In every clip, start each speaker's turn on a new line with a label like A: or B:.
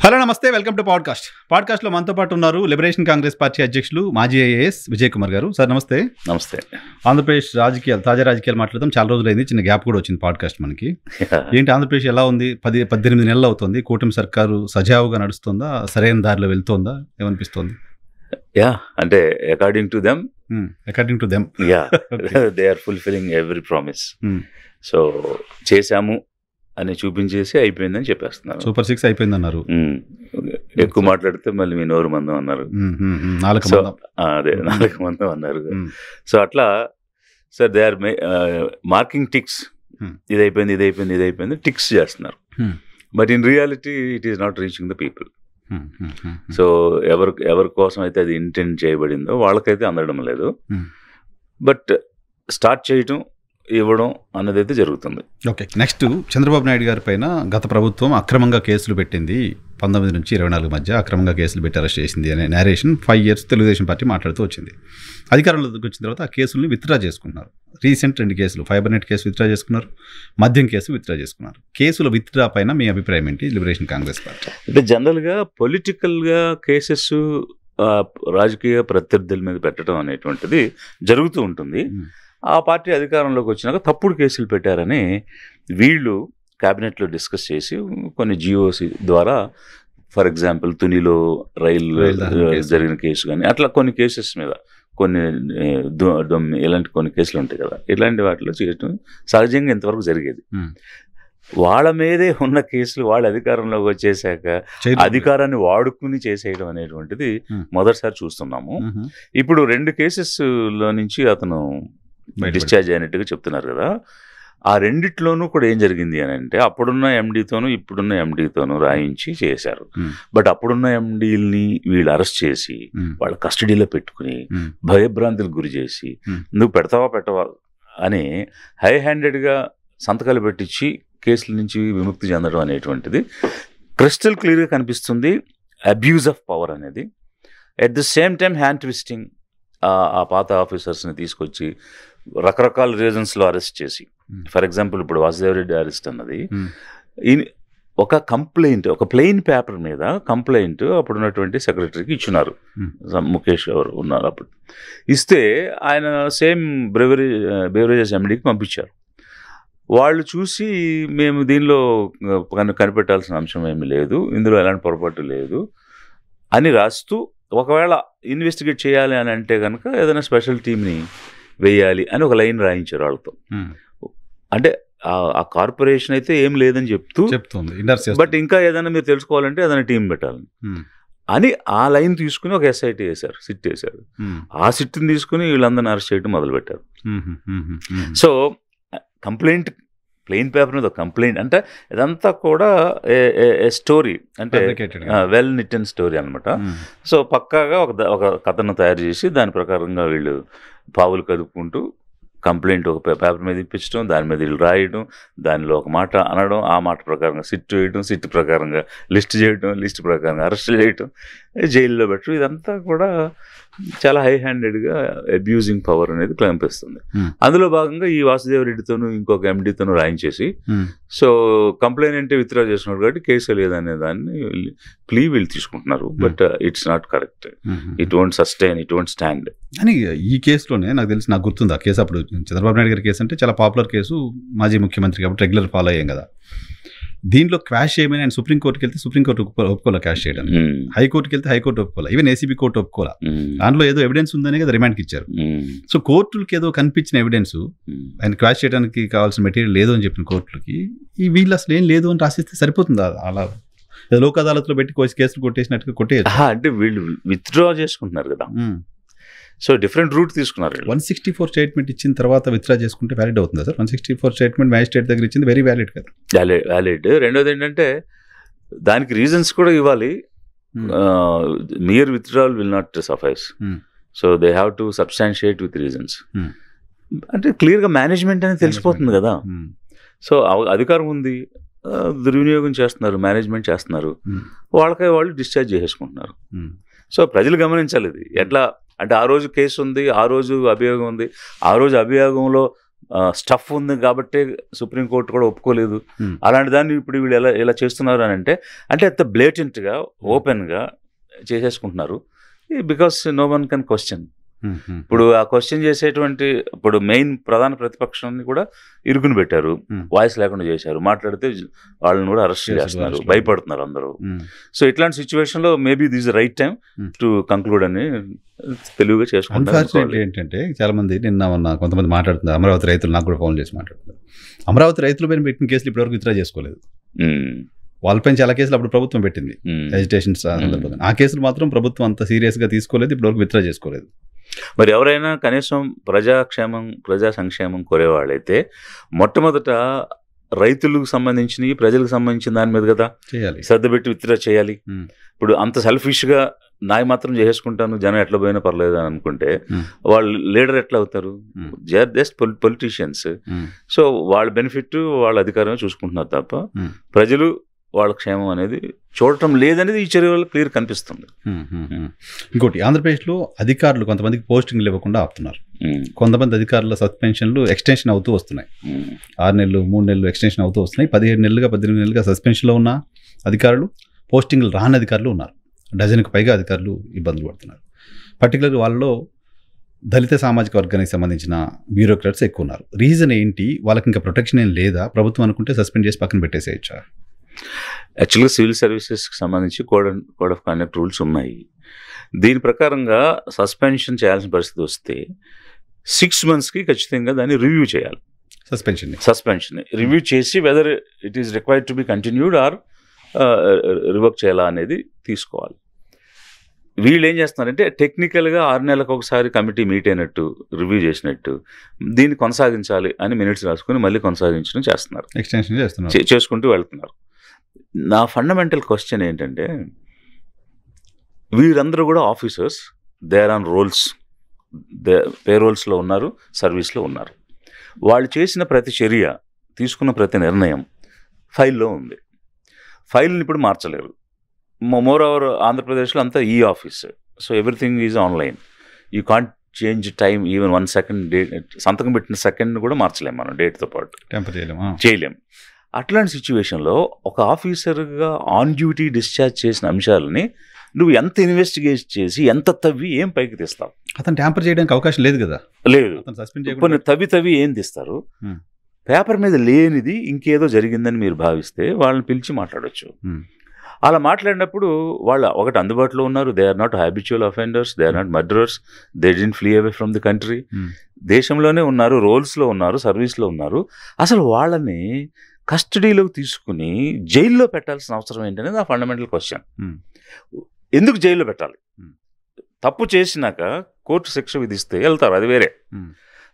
A: Hello నమస్తే, welcome to పాడ్కాస్ట్లో మనతో పాటు ఉన్నారు లిబరేషన్ కాంగ్రెస్ పార్టీ అధ్యక్షులు మాజీ ఐఏఎస్ విజయ్ కుమార్ గారు. సార్ నమస్తే.
B: నమస్తే.
A: ఆంధ్రప్రదేశ్ తాజా రాజకీయాలు మాట్లాడదాం. చాలా రోజులైంది, చిన్న గ్యాప్ కూడా వచ్చింది పాడ్కాస్ట్ మనకి. ఏంటి ఆంధ్రప్రదేశ్ ఎలా ఉంది? 18 నెలలు అవుతుంది. కూటమి సర్కారు సజావుగా నడుస్తుందా? సరైన దారిలో వెళ్తుందా? ఏమనిపిస్తుంది?
B: అంటే according to them they are fulfilling every promise. So చేశాము అని చూపించేసి అయిపోయిందని చెప్పేస్తున్నారు.
A: సూపర్ 6 అయిపోయింది అన్నారు.
B: ఎక్కువ మాట్లాడితే మళ్ళీ మీ నోరు మందం అన్నారు. అదే 4 మందం అన్నారు. సో అట్లా sir they are marking ticks. ఇది అయిపోయింది టిక్స్ చేస్తున్నారు. But in reality it is not reaching the people. So ఎవరి కోసం అయితే అది ఇంటెండ్ చేయబడిందో వాళ్ళకైతే అందడం లేదు. బట్ స్టార్ట్ చేయటం, ఇవ్వడం అన్నది అయితే జరుగుతుంది.
A: ఓకే, నెక్స్ట్ చంద్రబాబు నాయుడు గారి పైన గత ప్రభుత్వం అక్రమంగా కేసులు పెట్టింది. 19 నుంచి 24 మధ్య అక్రమంగా కేసులు పెట్టి అరెస్ట్ చేసింది అనే నేరేషన్ 5 years తెలుగుదేశం పార్టీ మాట్లాడుతూ వచ్చింది. అధికారంలోకి వచ్చిన తర్వాత ఆ కేసుల్ని విత్డ్రా చేసుకున్నారు. రీసెంట్ 2 కేసులు, ఫైబర్ నెట్ కేసు విత్డ్రా చేసుకున్నారు, మద్యం కేసు విత్డ్రా చేసుకున్నారు. కేసుల విత్డ్రా పైన మీ అభిప్రాయం ఏంటి? లిబరేషన్ కాంగ్రెస్ పార్టీ
B: అంటే జనరల్గా పొలిటికల్గా కేసెస్ రాజకీయ ప్రత్యర్థుల మీద పెట్టడం అనేటువంటిది జరుగుతూ ఉంటుంది. ఆ పార్టీ అధికారంలోకి వచ్చినాక తప్పుడు కేసులు పెట్టారని వీళ్ళు క్యాబినెట్లో డిస్కస్ చేసి కొన్ని జిఓసి ద్వారా, ఫర్ ఎగ్జాంపుల్ తునిలో రైలు జరిగిన కేసు కానీ అట్లా కొన్ని కేసెస్ మీద, కొన్ని ఇలాంటి కొన్ని కేసులు ఉంటాయి కదా, ఇలాంటి వాటిలో చేయటం సహజంగా ఇంతవరకు జరిగేది. వాళ్ళ మీదే ఉన్న కేసులు వాళ్ళు అధికారంలోకి వచ్చేసాక అధికారాన్ని వాడుకుని చేసేయడం అనేటువంటిది మొదటిసారి చూస్తున్నాము. ఇప్పుడు 2 కేసెస్లో నుంచి అతను డిశ్చార్జ్ అయినట్టుగా చెప్తున్నారు కదా. ఆ రెండిట్లోనూ కూడా ఏం జరిగింది అని అంటే, అప్పుడున్న ఎండీతోనూ ఇప్పుడున్న ఎండీతోనూ రాయించి చేశారు. బట్ అప్పుడున్న ఎండీల్ని వీళ్ళు అరెస్ట్ చేసి వాళ్ళ కస్టడీలో పెట్టుకుని భయభ్రాంతులకు గురి చేసి నువ్వు పెట్టవా అని హై హ్యాండెడ్గా సంతకాలు పెట్టించి కేసుల నుంచి విముక్తి చెందడం అనేటువంటిది క్రిస్టల్ క్లియర్గా కనిపిస్తుంది. అబ్యూజ్ ఆఫ్ పవర్ అనేది. At the same time hand twisting. ఆ పాత ఆఫీసర్స్ని తీసుకొచ్చి రకరకాల రీజన్స్లో అరెస్ట్ చేసి, ఫర్ ఎగ్జాంపుల్ ఇప్పుడు వాసుదేవరెడ్డి అరెస్ట్ అన్నది ఒక కంప్లైంట్, ఒక ప్లెయిన్ పేపర్ మీద కంప్లైంట్ అప్పుడున్నటువంటి సెక్రటరీకి ఇచ్చినారు. ముఖేష్ ఎవరు ఉన్నారు అప్పుడు. ఇస్తే ఆయన సేమ్ బెవరేజెస్ ఎండీకి పంపించారు. వాళ్ళు చూసి మేము దీనిలో కనిపెట్టాల్సిన అంశం ఏమీ లేదు, ఇందులో ఎలాంటి పొరపాటు లేదు అని రాస్తూ, ఒకవేళ ఇన్వెస్టిగేట్ చేయాలి అని అంటే కనుక ఏదైనా స్పెషల్ టీమ్ని వేయాలి అని ఒక లైన్ రాయించారు వాళ్ళతో. అంటే ఆ కార్పొరేషన్ అయితే ఏం లేదని చెప్తుంది, బట్ ఇంకా ఏదైనా మీరు తెలుసుకోవాలంటే ఏదైనా టీం పెట్టాలని అని ఆ లైన్ తీసుకుని ఒక SIT వేశారు, సిట్ వేశారు. ఆ సిట్ని తీసుకుని వీళ్ళందరినీ అరెస్ట్ చేయడం మొదలుపెట్టారు. సో కంప్లైంట్, ప్లెయిన్ పేపర్ మీద కంప్లైంట్ అంటే ఇదంతా కూడా స్టోరీ, అంటే వెల్ నిటెన్ స్టోరీ అనమాట. సో పక్కాగా ఒక కథను తయారు చేసి దాని ప్రకారంగా వీళ్ళు పావులు కదుపుకుంటూ కంప్లైంట్ ఒక పేపర్ మీద ఇప్పించడం, దాని మీద వీళ్ళు రాయడం, దానిలో ఒక మాట అనడం, ఆ మాట ప్రకారంగా సిట్ వేయడం, సిట్ ప్రకారంగా లిస్ట్ చేయడం, లిస్ట్ ప్రకారంగా అరెస్ట్ చేయడం, జైల్లో పెట్టడం, ఇదంతా కూడా చాలా హై హ్యాండెడ్గా అబ్యూజింగ్ పవర్ అనేది కనిపిస్తుంది. అందులో భాగంగా ఈ వాసుదేవరెడ్డితోనూ ఇంకొక ఎండీతోనూ రాయించేసి, సో కంప్లైంట్ విత్డ్రా చేస్తున్నాడు కాబట్టి కేసు లేదనే దాన్ని వీళ్ళు తీసుకుంటున్నారు. But it's not correct. It won't sustain, it won't stand
A: అని. ఈ కేసులోనే నాకు గుర్తుంది ఆ కేసు. అప్పుడు చంద్రబాబు నాయుడు గారి కేసు అంటే చాలా పాపులర్ కేసు, మాజీ ముఖ్యమంత్రి కాబట్టి రెగ్యులర్ ఫాలో అయ్యాం కదా. దీంట్లో క్వాష్ చేయమని ఆయన సుప్రీంకోర్టుకి వెళ్తే సుప్రీంకోర్టు ఒప్పుకోలే క్వాష్ చేయడం, హైకోర్టుకి వెళ్తే హైకోర్టు ఒప్పుకోలే, ఈవెన్ ACB కోర్టు ఒప్పుకోలే. దాంట్లో ఏదో ఎవిడెన్స్ ఉందనే కదా రిమాండ్కి ఇచ్చారు. సో కోర్టులకి ఏదో కనిపించిన ఎవిడెన్స్, ఆయన క్వాష్ చేయడానికి కావాల్సిన మెటీరియల్ లేదు అని చెప్పిన కోర్టులకి ఈ వీళ్ళు అసలు ఏం లేదు అని రాసిస్తే సరిపోతుంది. అలా లోక్ అదాలత్లో పెట్టి కేసులు కొట్టేసినట్టుగా కొట్టేయచ్చు.
B: అంటే వీళ్ళు విత్డ్రా చేసుకుంటున్నారు కదా, సో డిఫరెంట్ రూట్ తీసుకున్నారు.
A: 164 స్టేట్మెంట్ ఇచ్చిన తర్వాత విత్డ్రా చేసుకుంటే వ్యాలిడ్ అవుతుందా సార్? 164 స్టేట్మెంట్ మ్యాజిస్ట్రేట్ దగ్గర ఇచ్చింది వెరీ వ్యాలిడ్ కదా.
B: వ్యాలిడ్. రెండోది ఏంటంటే దానికి రీజన్స్ కూడా ఇవ్వాలి. Mere withdrawal will not suffice. So they have to substantiate with reasons. అంటే క్లియర్గా మేనేజ్మెంట్ అనేది తెలిసిపోతుంది కదా. సో అధికారం ఉంది, దుర్వినియోగం చేస్తున్నారు, మేనేజ్మెంట్ చేస్తున్నారు, వాళ్ళకై వాళ్ళు డిశ్చార్జ్ చేసేసుకుంటున్నారు. సో ప్రజలు గమనించాలి ఇది ఎట్లా. అంటే ఆ రోజు కేసు ఉంది, ఆ రోజు అభియోగం ఉంది, ఆ రోజు అభియోగంలో స్టఫ్ ఉంది కాబట్టి సుప్రీంకోర్టు కూడా ఒప్పుకోలేదు. అలాంటి దాన్ని ఇప్పుడు వీళ్ళు ఎలా చేస్తున్నారు అని అంటే అంత బ్లేటెంట్గా ఓపెన్గా చేసేసుకుంటున్నారు. Because no one can question. ఇప్పుడు ఆ క్వశ్చన్ చేసేటువంటి ఇప్పుడు మెయిన్ ప్రధాన ప్రతిపక్షాన్ని కూడా ఇరుకుని పెట్టారు, వాయిస్ లేకుండా చేశారు, మాట్లాడితే వాళ్ళని కూడా అరెస్ట్ చేస్తున్నారు, భయపడుతున్నారు అందరూ. సో ఇట్లాంటి సిచ్యువేషన్ లో maybe this right time to conclude అని తెలుగుగా చేసుకుంటారు.
A: ఏంటంటే చాలా మంది నిన్న కొంతమంది మాట్లాడుతున్నారు, అమరావతి రైతులు నాకు కూడా ఫోన్ చేసి మాట్లాడుతున్నారు. అమరావతి రైతుల పైన పెట్టిన కేసులు ఇప్పటివరకు విత్డ్రా చేసుకోలేదు. వాళ్ళపైన చాలా కేసులు అప్పుడు ప్రభుత్వం పెట్టింది ఎజిటేషన్ సందర్భంగా. ఆ కేసులు మాత్రం ప్రభుత్వం అంత సీరియస్ గా తీసుకోలేదు, ఇప్పటివరకు విత్డ్రా చేసుకోలేదు.
B: మరి ఎవరైనా కనీసం ప్రజా సంక్షేమం కోరేవాళ్ళైతే మొట్టమొదట రైతులకు సంబంధించి ప్రజలకు సంబంధించిన దాని మీద కదా
A: చేయాలి,
B: శ్రద్ధ పెట్టి విత్డ్రా చేయాలి. ఇప్పుడు అంత సెల్ఫిష్గా నాయి మాత్రం చేసేసుకుంటాను, జనం ఎట్లా పోయినా పర్లేదు అని అనుకుంటే వాళ్ళు లీడర్ ఎట్లా అవుతారు? They are just politicians. So వాళ్ళ బెనిఫిట్ వాళ్ళ అధికారమే చూసుకుంటున్నారు తప్ప ప్రజలు వాళ్ళ క్షేమం అనేది చూడటం లేదనేది ఈ చర్యలో క్లియర్ కనిపిస్తుంది.
A: ఇంకోటి, ఆంధ్రప్రదేశ్లో అధికారులు కొంతమందికి పోస్టింగ్లు ఇవ్వకుండా ఆపుతున్నారు. కొంతమంది అధికారుల సస్పెన్షన్లు ఎక్స్టెన్షన్ అవుతూ వస్తున్నాయి. 6 నెలలు 3 నెలలు ఎక్స్టెన్షన్ అవుతూ వస్తున్నాయి. 17 నెలలుగా 18 నెలలుగా సస్పెన్షన్లో ఉన్న అధికారులు, పోస్టింగ్లు రాని అధికారులు ఉన్నారు. డజన్కు పైగా అధికారులు ఇబ్బందులు పడుతున్నారు. పర్టికులర్గా వాళ్ళలో దళిత సామాజిక వర్గానికి సంబంధించిన బ్యూరోక్రాట్స్ ఎక్కువ ఉన్నారు. రీజన్ ఏంటి? వాళ్ళకి ఇంకా ప్రొటెక్షన్ ఏం లేదా? ప్రభుత్వం అనుకుంటే సస్పెండ్ చేసి పక్కన పెట్టేసేయచ్చా?
B: యాక్చువల్గా సివిల్ సర్వీసెస్కి సంబంధించి కోడ్ ఆఫ్ కండక్ట్ రూల్స్ ఉన్నాయి. దీని ప్రకారంగా సస్పెన్షన్ చేయాల్సిన పరిస్థితి వస్తే 6 monthsకి ఖచ్చితంగా దాన్ని రివ్యూ చేయాలి. సస్పెన్షన్ రివ్యూ చేసి whether it is required to be continued or revoke చేయాలా అనేది తీసుకోవాలి. వీళ్ళు ఏం చేస్తున్నారంటే టెక్నికల్గా 6 నెలలకు ఒకసారి కమిటీ మీట్ అయినట్టు రివ్యూ చేసినట్టు దీన్ని కొనసాగించాలి అని మినిట్స్ రాసుకుని మళ్ళీ కొనసాగించడం చేస్తున్నారు,
A: ఎక్స్టెన్షన్ చేస్తున్నారు,
B: చేసుకుంటూ వెళ్తున్నారు. నా ఫండమెంటల్ క్వశ్చన్ ఏంటంటే వీరందరూ కూడా officers, they are on rolls, పేరోల్స్లో ఉన్నారు, సర్వీస్లో ఉన్నారు. వాళ్ళు చేసిన ప్రతి చర్య, తీసుకున్న ప్రతి నిర్ణయం ఫైల్లో ఉంది. ఫైల్ని ఇప్పుడు మార్చలేరు. మోర్ ఓవర్ ఆంధ్రప్రదేశ్లో అంతా ఈ office, so everything is online. You can't change time even 1 second. Date సంతకం పెట్టిన సెకండ్ కూడా మార్చలేము మనం, డేట్తో పాటు చేయలేం. అట్లాంటి సిచ్యువేషన్లో ఒక ఆఫీసర్గా ఆన్ డ్యూటీ డిశ్చార్జ్ చేసిన అంశాలని నువ్వు ఎంత ఇన్వెస్టిగేట్ చేసి ఎంత తవ్వి ఏం పైకి తీస్తావు?
A: అతను ట్యాంపర్ చేయడానికి అవకాశం లేదు కదా.
B: లేదు, కొన్ని తవ్వి ఏం తీస్తారు? పేపర్ మీద లేనిది ఇంకేదో జరిగిందని మీరు భావిస్తే వాళ్ళని పిలిచి మాట్లాడవచ్చు. అలా మాట్లాడినప్పుడు వాళ్ళు ఒకటి అందుబాటులో ఉన్నారు, they are not habitual offenders, they are not murderers, they didn't flee away from the country, దేశంలోనే ఉన్నారు, రోల్స్లో ఉన్నారు, సర్వీస్లో ఉన్నారు. అసలు వాళ్ళని కస్టడీలోకి తీసుకుని జైల్లో పెట్టాల్సిన అవసరం ఏంటనేది నా ఫండమెంటల్ క్వశ్చన్. ఎందుకు జైల్లో పెట్టాలి? తప్పు చేసినాక కోర్టు శిక్ష విధిస్తే వెళ్తారు, అది వేరే.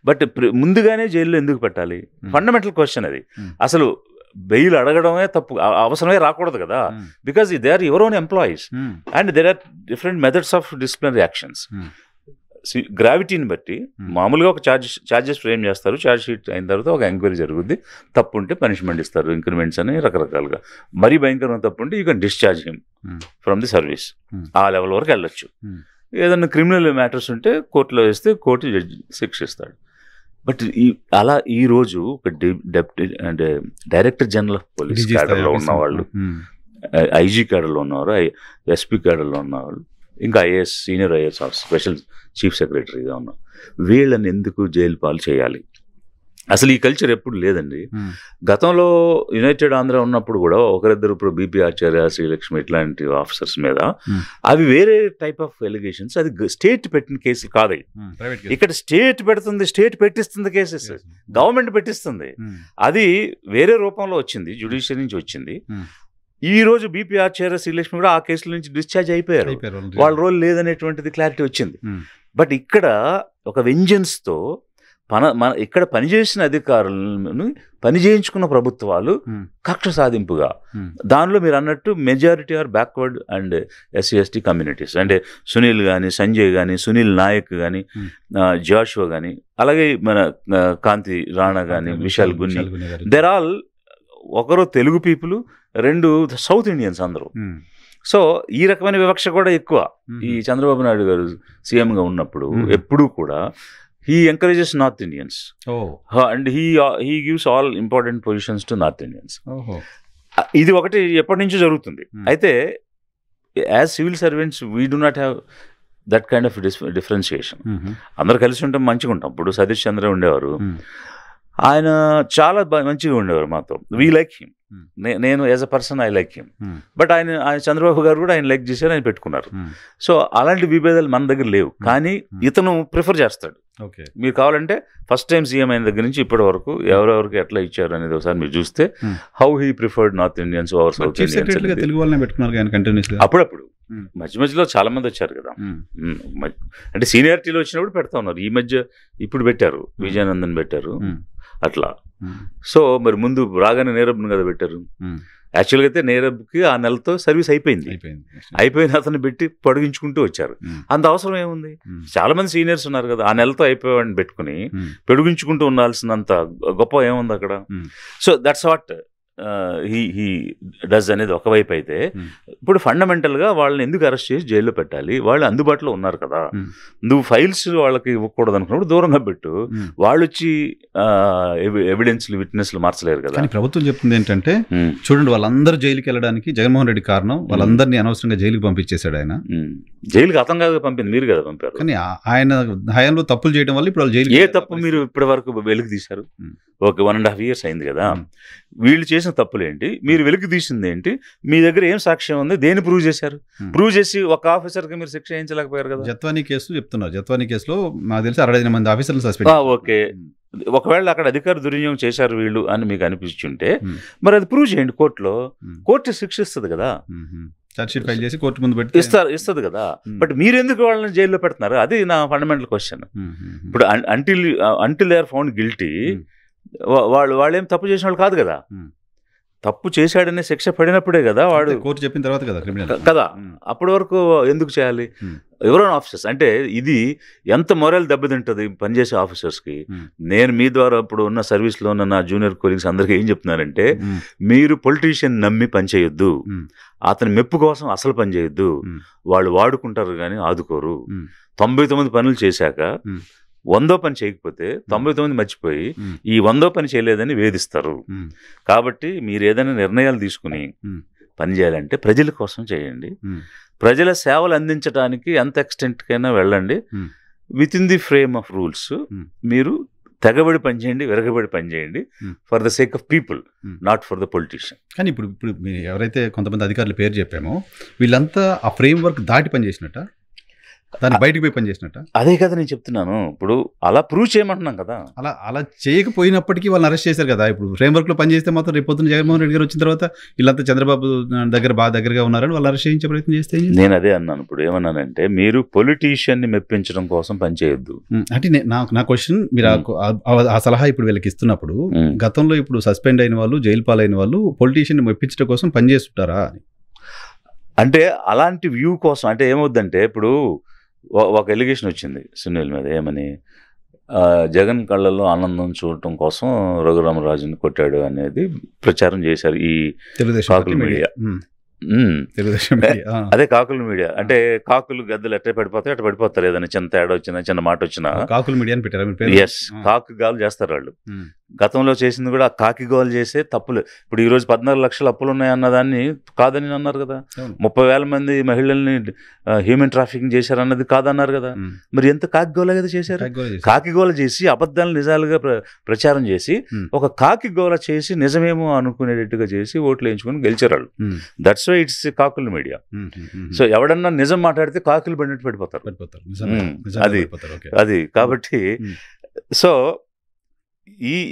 B: బట్ ముందుగానే జైల్లో ఎందుకు పెట్టాలి? ఫండమెంటల్ క్వశ్చన్ అది. అసలు బెయిల్ అడగడమే తప్పు, అవసరమే రాకూడదు కదా. Because they are your own employees and there are different methods of disciplinary actions. గ్రావిటీని బట్టి మామూలుగా ఒక ఛార్జెస్ ఫ్రేమ్ చేస్తారు, ఛార్జ్ షీట్ అయిన తర్వాత ఒక ఎంక్వైరీ జరుగుద్ది, తప్పు ఉంటే పనిష్మెంట్ ఇస్తారు, ఇంక్రిమెంట్స్ అని రకరకాలుగా. మరీ భయంకరమైన తప్పు ఉంటే you can discharge him from the service, ఆ లెవెల్ వరకు వెళ్ళొచ్చు. ఏదన్నా క్రిమినల్ మ్యాటర్స్ ఉంటే కోర్టులో వేస్తే కోర్టు జడ్జి శిక్షిస్తాడు. బట్ అలా ఈరోజు ఒక డెప్యూటీ అంటే డైరెక్టర్ జనరల్ ఆఫ్ పోలీస్ క్యాడర్లో ఉన్నవాళ్ళు, ఐజీ క్యాడర్లో ఉన్నవారు, ఎస్పీ క్యాడర్లో ఉన్నవాళ్ళు, ఇంకా IAS, senior IAS officer, special chief సెక్రటరీగా ఉన్నారు. వీళ్ళని ఎందుకు జైలు పాలు చేయాలి? అసలు ఈ కల్చర్ ఎప్పుడు లేదండి. గతంలో యునైటెడ్ ఆంధ్ర ఉన్నప్పుడు కూడా ఒకరిద్దరు, ఇప్పుడు బీపీ ఆచార్య, శ్రీలక్ష్మి ఇట్లాంటి ఆఫీసర్స్ మీద అవి వేరే టైప్ ఆఫ్ ఎలిగేషన్స్. అది స్టేట్ పెట్టిన కేసులు కాదు. ఇక్కడ స్టేట్ పెడుతుంది, స్టేట్ పెట్టిస్తుంది కేసెస్, గవర్నమెంట్ పెట్టిస్తుంది. అది వేరే రూపంలో వచ్చింది, జ్యుడిషియరీ నుంచి వచ్చింది. ఈ రోజు బీపీ ఆచార్య, శ్రీలక్ష్మి కూడా ఆ కేసుల నుంచి డిశ్చార్జ్ అయిపోయారు, వాళ్ళ రోల్ లేదనేటువంటిది క్లారిటీ వచ్చింది. బట్ ఇక్కడ ఒక వెంజన్స్తో ఇక్కడ పనిచేసిన అధికారులను పని చేయించుకున్న ప్రభుత్వాలు కక్ష సాధింపుగా, దానిలో మీరు అన్నట్టు majority are backward and SC ST communities. అంటే సునీల్ కానీ, సంజయ్ కానీ, సునీల్ నాయక్ కానీ, జాషువా కానీ, అలాగే మన కాంతి రాణా కానీ, విశాల్ గున్ని, దెర్ ఆల్ ఒకరు తెలుగు పీపుల్, 2 సౌత్ ఇండియన్స్ అందరూ. సో ఈ రకమైన వివక్ష కూడా ఎక్కువ. ఈ చంద్రబాబు నాయుడు గారు సీఎంగా ఉన్నప్పుడు ఎప్పుడూ కూడా he encourages North Indians.
A: Oh.
B: And he gives all important positions to North Indians.
A: Oh.
B: ఇది ఒకటి ఎప్పటి నుంచో జరుగుతుంది. అయితే as civil servants we do not have that kind of differentiation. అందరు కలిసి ఉంటాం, మంచిగా ఉంటాం. ఇప్పుడు సతీష్ చంద్ర ఉండేవారు, ఆయన చాలా మంచిగా ఉండేవారు మాతో. We like him. నేను as a person I like him. But ఆయన చంద్రబాబు గారు కూడా ఆయన లైక్ చేశారు, ఆయన పెట్టుకున్నారు. సో అలాంటి విభేదాలు మన దగ్గర లేవు. కానీ ఇతను ప్రిఫర్ చేస్తాడు. మీరు కావాలంటే ఫస్ట్ టైం సీఎం అయిన దగ్గర నుంచి ఇప్పటి వరకు ఎవరెవరికి ఎట్లా ఇచ్చారు అనేది ఒకసారి మీరు చూస్తే how he preferred north Indians over south Indians. అప్పుడప్పుడు మధ్య మధ్యలో చాలా మంది వచ్చారు కదా, అంటే సీనియారిటీలో వచ్చినప్పుడు పెడతా ఉన్నారు. ఈ మధ్య ఇప్పుడు పెట్టారు, విజయానందన్ పెట్టారు అట్లా. సో మరి ముందు రాగానే నీరబ్ను కదా పెట్టారు. యాక్చువల్గా అయితే నీరబ్కి ఆ నెలతో సర్వీస్ అయిపోయిన అతను పెట్టి పొడిగించుకుంటూ వచ్చారు. అంత అవసరం ఏముంది? చాలా మంది సీనియర్స్ ఉన్నారు కదా, ఆ నెలతో అయిపోయాడని పెట్టుకుని పొడిగించుకుంటూ ఉండాల్సినంత గొప్ప ఏముంది అక్కడ? So that's what he does అనేది ఒకవైపు అయితే, ఇప్పుడు ఫండమెంటల్గా వాళ్ళని ఎందుకు అరెస్ట్ చేసి జైల్లో పెట్టాలి? వాళ్ళు అందుబాటులో ఉన్నారు కదా, నువ్వు ఫైల్స్ వాళ్ళకి ఇవ్వకూడదు అనుకున్నప్పుడు దూరంగా పెట్టు. వాళ్ళు వచ్చి ఎవిడెన్స్లు విట్నెస్లు మార్చలేరు కదా.
A: ప్రభుత్వం చెప్తుంది ఏంటంటే, చూడండి వాళ్ళందరూ జైలుకి వెళ్ళడానికి జగన్మోహన్ రెడ్డి కారణం, వాళ్ళందరినీ అనవసరంగా జైలుకి పంపించేశాడు ఆయన.
B: జైలుకి అతంగా పంపింది మీరు కదా పంపారు.
A: కానీ ఆయన హయాంలో తప్పులు చేయడం వల్ల ఇప్పుడు వాళ్ళు జైలు.
B: ఏ తప్పు మీరు ఇప్పటి వరకు వెలుగు తీశారు? ఓకే, 1.5 years అయింది కదా. వీళ్ళు చేసిన తప్పులు ఏంటి, మీరు వెలికి తీసింది ఏంటి, మీ దగ్గర ఏం సాక్ష్యం ఉంది, దేన్ని ప్రూవ్ చేశారు? ప్రూవ్ చేసి ఒక ఆఫీసర్కి మీరు శిక్ష వేయించలేకపోయారు కదా.
A: జత్వానీ కేసు చెప్తున్నారు. జత్వానీ కేసులో నాకు తెలిసి 65 మంది ఆఫీసర్లు సస్పెండ్.
B: ఓకే, ఒకవేళ అక్కడ అధికార దుర్వినియోగం చేశారు వీళ్ళు అని మీకు అనిపించుంటే మరి అది ప్రూవ్ చేయండి కోర్టులో. కోర్టు శిక్షిస్తుంది కదా,
A: చార్జ్షీట్ ఫైల్ చేసి కోర్టు ముందు పెట్టి
B: ఇస్తుంది కదా. బట్ మీరు ఎందుకు వాళ్ళని జైల్లో పెడుతున్నారు? అది నా ఫండమెంటల్ క్వశ్చన్. ఇప్పుడు until they are found guilty, వాళ్ళేం తప్పు చేసిన వాళ్ళు కాదు కదా. తప్పు చేశాడనే శిక్ష పడినప్పుడే కదా వాడు
A: కోర్టు చెప్పిన తర్వాత కదా
B: కదా. అప్పటి వరకు ఎందుకు చేయాలి? ఎవరైనా ఆఫీసర్స్ అంటే ఇది ఎంత మొరల్ దెబ్బతింటుంది పనిచేసే ఆఫీసర్స్కి. నేను మీ ద్వారా ఇప్పుడు ఉన్న సర్వీస్లో ఉన్న నా జూనియర్ కొలీగ్స్ అందరికీ ఏం చెప్తున్నానంటే, మీరు పొలిటీషియన్ నమ్మి పనిచేయొద్దు, అతని మెప్పు కోసం అసలు పనిచేయొద్దు. వాళ్ళు వాడుకుంటారు కానీ ఆదుకోరు. 99 పనులు చేశాక 100వ పని చేయకపోతే 99 మర్చిపోయి ఈ 100వ పని చేయలేదని వేధిస్తారు. కాబట్టి మీరు ఏదైనా నిర్ణయాలు తీసుకుని పని చేయాలంటే ప్రజల కోసం చేయండి. ప్రజల సేవలు అందించడానికి ఎంత ఎక్స్టెంట్కైనా వెళ్ళండి. With in the frame of rules మీరు తెగబడి పనిచేయండి, విరగబడి పనిచేయండి, for the sake of people, not for the politician.
A: కానీ ఇప్పుడు ఎవరైతే కొంతమంది అధికారుల పేరు చెప్పామో వీళ్ళంతా ఆ ఫ్రేమ్ వర్క్ దాటి పనిచేసినట్ట, దాన్ని బయటకు పోయి పనిచేసినట్ట?
B: అదే కదా నేను చెప్తున్నాను. ఇప్పుడు అలా ప్రూవ్ చేయమంటున్నాం కదా.
A: అలా చేయకపోయినప్పటికీ వాళ్ళని అరెస్ట్ చేశారు కదా. ఇప్పుడు ఫ్రేమ్ వర్క్ లో పనిచేస్తే మాత్రం రేపు పొద్దున జగన్మోహన్ రెడ్డి గారు వచ్చిన తర్వాత వీళ్ళంతా చంద్రబాబు దగ్గర బాగా దగ్గరగా ఉన్నారని వాళ్ళు అరెస్ట్ చేయించే ప్రయత్నం చేస్తే
B: నేను అదే అన్నాను. ఇప్పుడు ఏమన్నానంటే, మీరు పొలిటీషియన్ని మెప్పించడం కోసం పనిచేయొద్దు.
A: అంటే నా క్వశ్చన్, మీరు ఆ సలహా ఇప్పుడు వీళ్ళకి ఇస్తున్నప్పుడు గతంలో ఇప్పుడు సస్పెండ్ అయిన వాళ్ళు, జైలు పాలైన వాళ్ళు పొలిటీషియన్ని మెప్పించడం కోసం పనిచేస్తుంటారా అని?
B: అంటే అలాంటి వ్యూ కోసం అంటే ఏమవుద్దంటే, ఇప్పుడు ఒక ఎలిగేషన్ వచ్చింది సునీల్ మీద, ఏమని జగన్ కళ్ళల్లో ఆనందం చూడటం కోసం రఘురామరాజుని కొట్టాడు అనేది ప్రచారం చేశారు ఈ కాకుల మీడియా. అదే కాకుల మీడియా అంటే కాకులు గద్దలు ఎట్ట పడిపోతాయి అట్ట పడిపోతారు. ఏదైనా చిన్న తేడా వచ్చినా, చిన్న మాట వచ్చినా
A: కాకుల మీడియా అని పెట్టారు.
B: ఎస్, కాకు గాలు చేస్తారు వాళ్ళు. గతంలో చేసింది కూడా కాకి గోలు చేసే తప్పులు. ఇప్పుడు ఈరోజు 14 లక్షల అప్పులు ఉన్నాయన్న దాన్ని కాదని అన్నారు కదా. 30,000 మంది మహిళల్ని హ్యూమన్ ట్రాఫికింగ్ చేశారన్నది కాదన్నారు కదా. మరి ఎంత కాకి గోల కదా చేశారు. కాకి గోల చేసి అబద్ధాలు నిజాలుగా ప్రచారం చేసి, ఒక కాకి గోల చేసి నిజమేమో అనుకునేటట్టుగా చేసి ఓట్లు వేయించుకుని గెలిచారు వాళ్ళు. దట్స్ వై ఇట్స్ కాకుల మీడియా. సో ఎవడన్నా నిజం మాట్లాడితే కాకులు పడినట్టు పడిపోతారు. అది కాబట్టి సో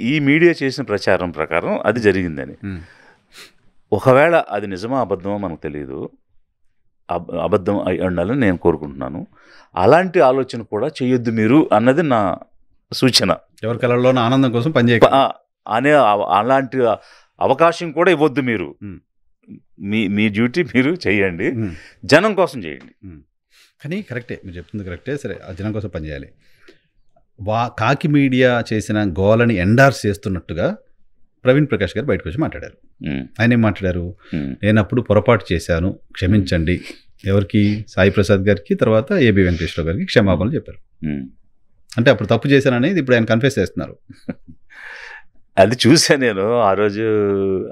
B: ఈ మీడియా చేసిన ప్రచారం ప్రకారం అది జరిగిందని. ఒకవేళ అది నిజమా అబద్ధమో మనకు తెలియదు. అబద్ధం అయి ఉండాలని నేను కోరుకుంటున్నాను. అలాంటి ఆలోచన కూడా చేయొద్దు మీరు అన్నది నా సూచన.
A: ఎవరి కళల్లో ఆనందం కోసం పనిచేయ
B: అనే అలాంటి అవకాశం కూడా ఇవ్వద్దు మీరు. మీ డ్యూటీ మీరు చేయండి, జనం కోసం చేయండి.
A: కానీ కరెక్టే, మీరు చెప్తుంది కరెక్టే. సరే, ఆ జనం కోసం పనిచేయాలి. కాకి మీడియా చేసిన గోలని ఎండార్స్ చేస్తున్నట్టుగా ప్రవీణ్ ప్రకాష్ గారు బయటకు వచ్చి మాట్లాడారు. ఆయన ఏం మాట్లాడారు? నేను అప్పుడు పొరపాటు చేశాను, క్షమించండి. ఎవరికి? సాయి ప్రసాద్ గారికి, తర్వాత ఏబి వెంకటేశ్వర గారికి క్షమాపణలు చెప్పారు. అంటే అప్పుడు తప్పు చేశాననేది ఇప్పుడు ఆయన కన్ఫెస్ చేస్తున్నారు.
B: అది చూసా నేను ఆ రోజు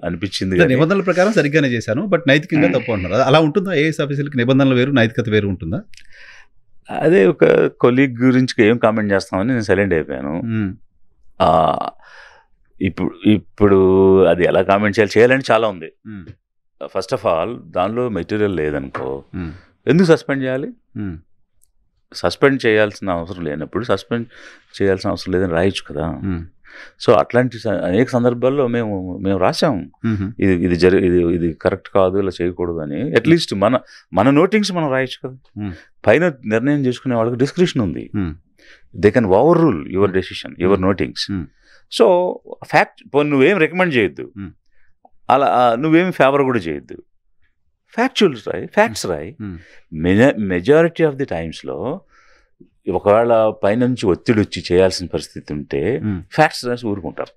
B: అనిపించింది.
A: నిబంధనల ప్రకారం సరిగ్గానే చేశాను, బట్ నైతికంగా తప్పు అంటున్నారు. అలా ఉంటుందా? ఐఏఎస్ ఆఫీసర్లకి నిబంధనలు వేరు, నైతికత వేరు ఉంటుందా?
B: అదే ఒక కొలీగ్ గురించి ఏం కామెంట్ చేస్తామని నేను సైలెంట్ అయిపోయాను. ఇప్పుడు అది ఎలా కామెంట్ చేయాలని చాలా ఉంది. ఫస్ట్ ఆఫ్ ఆల్ దానిలో మెటీరియల్ లేదనుకో ఎందుకు సస్పెండ్ చేయాలి? సస్పెండ్ చేయాల్సిన అవసరం లేనప్పుడు సస్పెండ్ చేయాల్సిన అవసరం లేదని రాయొచ్చు కదా. సో అట్లాంటి అనేక సందర్భాల్లో మేము రాసాము ఇది కరెక్ట్ కాదు, ఇలా చేయకూడదు అని. అట్లీస్ట్ మన నోటింగ్స్ మనం రాయొచ్చు కదా. పైన నిర్ణయం చేసుకునే వాళ్ళకి డిస్క్రిప్షన్ ఉంది. They can over rule your decision, your notings. So fact నువ్వేం రికమెండ్ చేయొద్దు, అలా నువ్వేమి ఫేవర్ కూడా చేయొద్దు. ఫ్యాక్చువల్స్ రాయి, ఫ్యాక్ట్స్ రాయి. మెజారిటీ ఆఫ్ ది టైమ్స్లో ఒకవేళ పైనుంచి ఒత్తిడి వచ్చి చేయాల్సిన పరిస్థితి ఉంటే ఫ్యాక్ట్స్ రాసి ఊరుకుంటారు.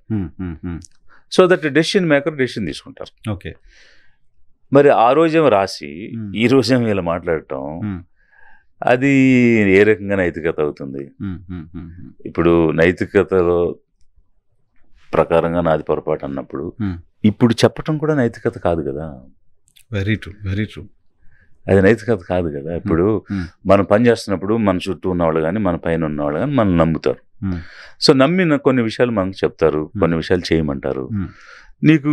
B: So that decision maker decision తీసుకుంటారు.
A: ఓకే.
B: మరి ఆ రోజేమో రాసి ఈ రోజేమో ఇలా మాట్లాడటం, అది ఏ రకంగా నైతికత అవుతుంది? ఇప్పుడు నైతికతలో ప్రకారంగా నాది పొరపాటు అన్నప్పుడు ఇప్పుడు చెప్పటం కూడా నైతికత కాదు కదా.
A: Very true, very true.
B: అది నైతికత కాదు కదా. ఇప్పుడు మనం పని చేస్తున్నప్పుడు మన చుట్టూ ఉన్నవాళ్ళు కానీ మన పైన ఉన్నవాళ్ళు కానీ మనం నమ్ముతారు. సో నమ్మిన కొన్ని విషయాలు మనకు చెప్తారు, కొన్ని విషయాలు చేయమంటారు. నీకు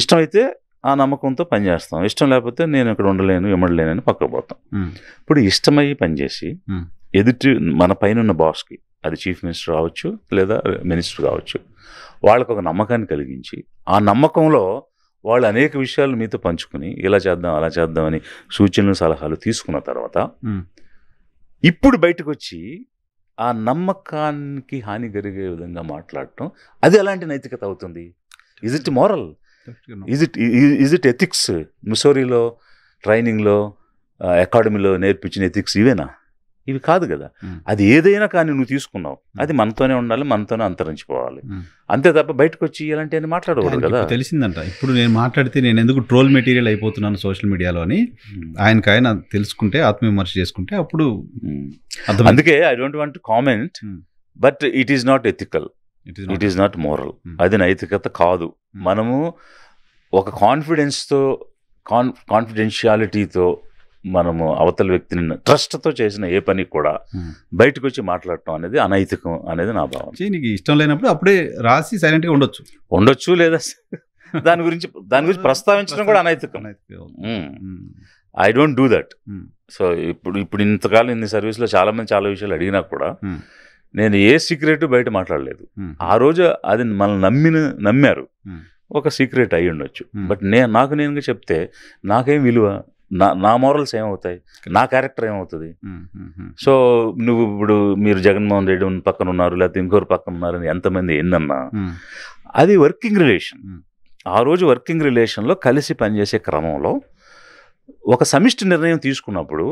B: ఇష్టమైతే ఆ నమ్మకంతో పని చేస్తాం, ఇష్టం లేకపోతే నేను ఇక్కడ ఉండలేను, ఇమ్మడలేనని పక్కకు పోతాం. ఇప్పుడు ఇష్టమయ్యి పనిచేసి ఎదుటి మన పైన ఉన్న బాస్కి, అది చీఫ్ మినిస్టర్ కావచ్చు లేదా మినిస్టర్ కావచ్చు, వాళ్ళకు ఒక నమ్మకాన్ని కలిగించి ఆ నమ్మకంలో వాళ్ళు అనేక విషయాలు మీతో పంచుకుని ఇలా చేద్దాం అలా చేద్దాం అని సూచనలు సలహాలు తీసుకున్న తర్వాత ఇప్పుడు బయటకు వచ్చి ఆ నమ్మకానికి హాని కలిగే విధంగా మాట్లాడటం, అది ఎలాంటి నైతికత అవుతుంది? Is it moral? Is it ethics? ముసోరీలో ట్రైనింగ్లో అకాడమీలో నేర్పించిన ఎథిక్స్ ఇవేనా? ఇవి కాదు కదా. అది ఏదైనా కానీ నువ్వు తీసుకున్నావు, అది మనతోనే ఉండాలి, మనతోనే అంతరించిపోవాలి, అంతే తప్ప బయటకు వచ్చి ఇలాంటి అని మాట్లాడకూడదు కదా.
A: తెలిసిందంట ఇప్పుడు నేను మాట్లాడితే నేను ఎందుకు ట్రోల్ మెటీరియల్ అయిపోతున్నాను సోషల్ మీడియాలో అని ఆయన తెలుసుకుంటే, ఆత్మవిమర్శ చేసుకుంటే అప్పుడు
B: అందుకే I don't want to comment, but it is not ethical, it is not moral. అది నైతికత కాదు. మనము ఒక కాన్ఫిడెన్స్తో కాన్ఫిడెన్షియాలిటీతో మనము అవతల వ్యక్తిని ట్రస్ట్తో చేసిన ఏ పని కూడా బయటకు వచ్చి మాట్లాడటం అనేది అనైతికం అనేది నా భావన.
A: నీకు ఇష్టం లేనప్పుడు అప్పుడే రాసి సైలెంట్గా ఉండొచ్చు,
B: లేదా దాని గురించి ప్రస్తావించడం కూడా అనైతికం. I don't do that. So ఇప్పుడు ఇంతకాలం ఇన్ని సర్వీస్లో చాలామంది చాలా విషయాలు అడిగినా కూడా నేను ఏ సీక్రెట్ బయట మాట్లాడలేదు. ఆ రోజు అది మనల్ని నమ్మారు, ఒక సీక్రెట్ అయ్యి ఉండొచ్చు. బట్ నాకు నేనుగా చెప్తే నాకేం విలువ, నా మోరల్స్ ఏమవుతాయి, నా క్యారెక్టర్ ఏమవుతుంది? సో ఇప్పుడు మీరు జగన్మోహన్ రెడ్డి పక్కన ఉన్నారు, లేకపోతే ఇంకొకరు పక్కన ఉన్నారని ఎంతమంది ఎన్నన్నా, అది వర్కింగ్ రిలేషన్. ఆ రోజు వర్కింగ్ రిలేషన్లో కలిసి పనిచేసే క్రమంలో ఒక సమిష్టి నిర్ణయం తీసుకున్నప్పుడు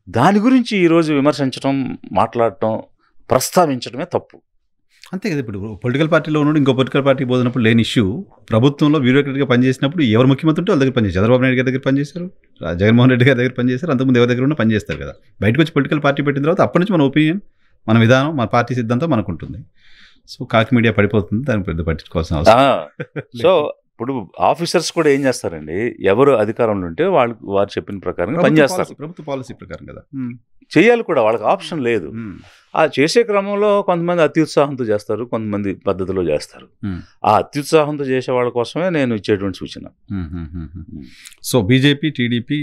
B: దాని గురించి ఈరోజు విమర్శించడం, మాట్లాడటం, ప్రస్తావించడమే తప్పు.
A: అంతే కదా. ఇప్పుడు పొలిటికల్ పార్టీలో ఉన్నాడు, ఇంకో పొలిటికల్ పార్టీకి పోతున్నప్పుడు లేని ఇష్యూ, ప్రభుత్వంలో బ్యూరోక్రట్గా పనిచేసినప్పుడు ఎవరు ముఖ్యమంత్రి ఉంటే వాళ్ళ దగ్గర పనిచేస్తారు. చంద్రబాబు నాయుడు గారి దగ్గర పనిచేస్తారు, జగన్మోహన్ రెడ్డి గారి దగ్గర పనిచేస్తారు, అంతకుముందు ఎవరి దగ్గర ఉన్న పనిచేస్తారు కదా. బయటకు వచ్చి పొలిటికల్ పార్టీ పెట్టిన తర్వాత అప్పటి నుంచి మన ఒపీనియన్, మన విధానం, మన పార్టీ సిద్ధాంతం మనకు ఉంటుంది. సో కాకి మీడియా పడిపోతుంది, దాన్ని పెద్ద పట్టించుకోవాల్సిన అవసరం.
B: సో ఇప్పుడు ఆఫీసర్స్ కూడా ఏం చేస్తారండి, ఎవరు అధికారంలో ఉంటే వారు చెప్పిన ప్రకారం పనిచేస్తారు.
A: ప్రభుత్వ పాలసీ ప్రకారం కదా
B: చేయాలి కూడా, వాళ్ళకి ఆప్షన్ లేదు. ఆ చేసే క్రమంలో కొంతమంది అత్యుత్సాహంతో చేస్తారు, కొంతమంది పద్ధతిలో చేస్తారు. ఆ అత్యుత్సాహంతో చేసే వాళ్ళ కోసమే నేను ఇచ్చేటువంటి సూచన.
A: సో బీజేపీ, టీడీపీ,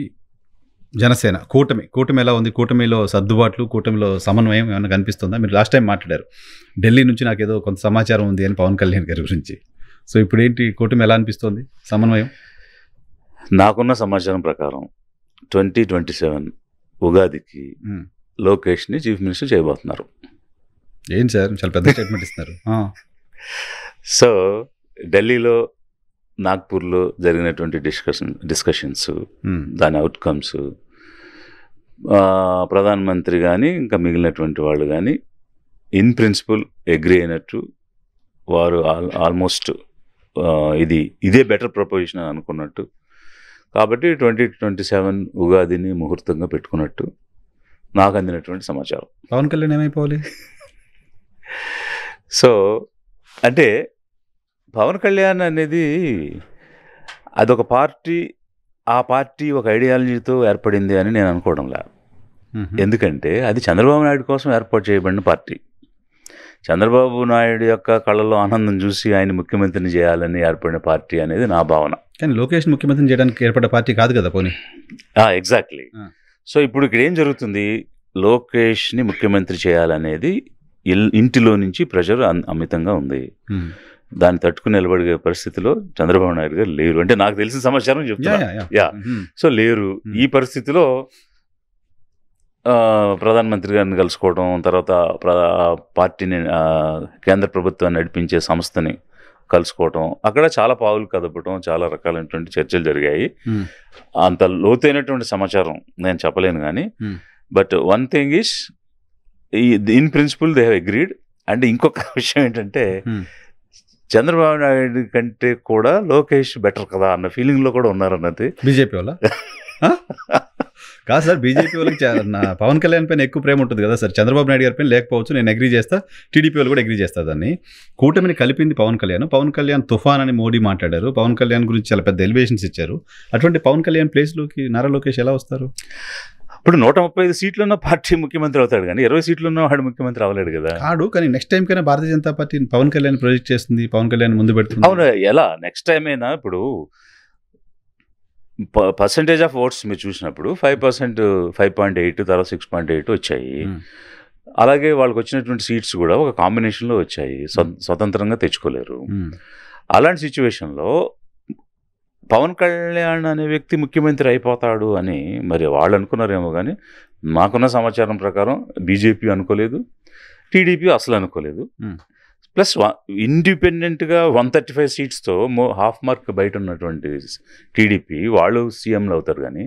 A: జనసేన కూటమి ఎలా ఉంది? కూటమిలో సర్దుబాట్లు, కూటమిలో సమన్వయం ఏమైనా కనిపిస్తుందా? మీరు లాస్ట్ టైం మాట్లాడారు, ఢిల్లీ నుంచి నాకేదో కొంత సమాచారం ఉంది అని పవన్ కళ్యాణ్ గారి గురించి. సో ఇప్పుడు ఏంటి, కూటమి ఎలా అనిపిస్తుంది, సమన్వయం?
B: నాకున్న సమాచారం ప్రకారం 2027 ఉగాదికి లోకేష్ని చీఫ్ మినిస్టర్ చేయబోతున్నారు.
A: ఏం సార్, చాలా పెద్ద స్టేట్మెంట్ ఇస్తున్నారు.
B: సో ఢిల్లీలో, నాగ్పూర్లో జరిగినటువంటి డిస్కషన్స్, దాని అవుట్కమ్స్, ప్రధానమంత్రి కానీ ఇంకా మిగిలినటువంటి వాళ్ళు కానీ ఇన్ ప్రిన్సిపల్ అగ్రీ అయినట్టు, వారు ఆల్మోస్ట్ ఇదే బెటర్ ప్రపోజిషన్ అనుకున్నట్టు. కాబట్టి 2027 ఉగాదిని ముహూర్తంగా పెట్టుకున్నట్టు నాకు అందినటువంటి సమాచారం.
A: పవన్ కళ్యాణ్ ఏమైపోవాలి?
B: సో అంటే పవన్ కళ్యాణ్ అనేది అదొక పార్టీ, ఆ పార్టీ ఒక ఐడియాలజీతో ఏర్పడింది అని నేను అనుకోవడంలా. ఎందుకంటే అది చంద్రబాబు నాయుడు కోసం ఏర్పాటు చేయబడిన పార్టీ. చంద్రబాబు నాయుడు యొక్క కళ్ళలో ఆనందం చూసి ఆయన ముఖ్యమంత్రిని చేయాలని ఏర్పడిన పార్టీ అనేది నా భావన.
A: కానీ లోకేష్ ముఖ్యమంత్రిని చేయడానికి ఏర్పడ్డ పార్టీ కాదు కదా పోనీ.
B: ఎగ్జాక్ట్లీ. సో ఇప్పుడు ఇక్కడ ఏం జరుగుతుంది, లోకేష్ని ముఖ్యమంత్రి చేయాలనేది ఇంటిలో నుంచి ప్రెషర్ అమితంగా ఉంది. దాన్ని తట్టుకుని నిలబడే పరిస్థితిలో చంద్రబాబు నాయుడు గారు లేరు. అంటే నాకు తెలిసిన సమాచారం చెప్తున్నా. సో లేరు. ఈ పరిస్థితిలో ప్రధానమంత్రి గారిని కలుసుకోవడం, తర్వాత పార్టీని కేంద్ర ప్రభుత్వాన్ని నడిపించే సంస్థని కలుసుకోవటం, అక్కడ చాలా పావులు కదపటం, చాలా రకాలైనటువంటి చర్చలు జరిగాయి. అంత లోతైనటువంటి సమాచారం నేను చెప్పలేను కానీ, but one thing is in principle they have agreed. And ఇంకొక విషయం ఏంటంటే చంద్రబాబు నాయుడు కంటే కూడా లోకేష్ బెటర్ కదా అన్న ఫీలింగ్లో కూడా ఉన్నారన్నది.
A: బీజేపీ వాళ్ళ కాదు సార్, బీజేపీ వాళ్ళకి పవన్ కళ్యాణ్ పైన ఎక్కువ ప్రేమ ఉంటుంది కదా సార్. చంద్రబాబు నాయుడు గారి పైన లేకపోవచ్చు, నేను అగ్రీ చేస్తా, టీడీపీ వాళ్ళు కూడా అగ్రీ చేస్తారు. దాన్ని కూటమిని కలిపింది పవన్ కళ్యాణ్. పవన్ కళ్యాణ్ తుఫాన్ అని మోడీ మాట్లాడారు, పవన్ కళ్యాణ్ గురించి చాలా పెద్ద ఎలివేషన్స్ ఇచ్చారు. అటువంటి పవన్ కళ్యాణ్ ప్లేస్లోకి నారా లోకేష్ ఎలా వస్తారు?
B: ఇప్పుడు 135 సీట్లున్న పార్టీ ముఖ్యమంత్రి అవుతాడు కానీ 20 సీట్లున్న వాడు ముఖ్యమంత్రి అవ్వలేడు కదా.
A: కాడు, కానీ నెక్స్ట్ టైం కైనా భారతీయ జనతా పార్టీ పవన్ కళ్యాణ్ ప్రొజెక్ట్ చేస్తుంది, పవన్ కళ్యాణ్ ముందు పెడుతుంది.
B: అవును, ఎలా నెక్స్ట్ టైం అయినా ఇప్పుడు పర్సంటేజ్ ఆఫ్ ఓట్స్ మీరు చూసినప్పుడు 5%, 5.8, తర్వాత 6.8 వచ్చాయి. అలాగే వాళ్ళకి వచ్చినటువంటి సీట్స్ కూడా ఒక కాంబినేషన్లో వచ్చాయి, స్వతంత్రంగా తెచ్చుకోలేరు. అలాంటి సిచ్యువేషన్లో పవన్ కళ్యాణ్ అనే వ్యక్తి ముఖ్యమంత్రి అయిపోతాడు అని మరి వాళ్ళు అనుకున్నారేమో కానీ నాకున్న సమాచారం ప్రకారం బీజేపీ అనుకోలేదు, టీడీపీ అసలు అనుకోలేదు. ప్లస్ ఇండిపెండెంట్గా 135 సీట్స్తో హాఫ్ మార్క్ బయట ఉన్నటువంటి టీడీపీ వాళ్ళు సీఎంలు అవుతారు కానీ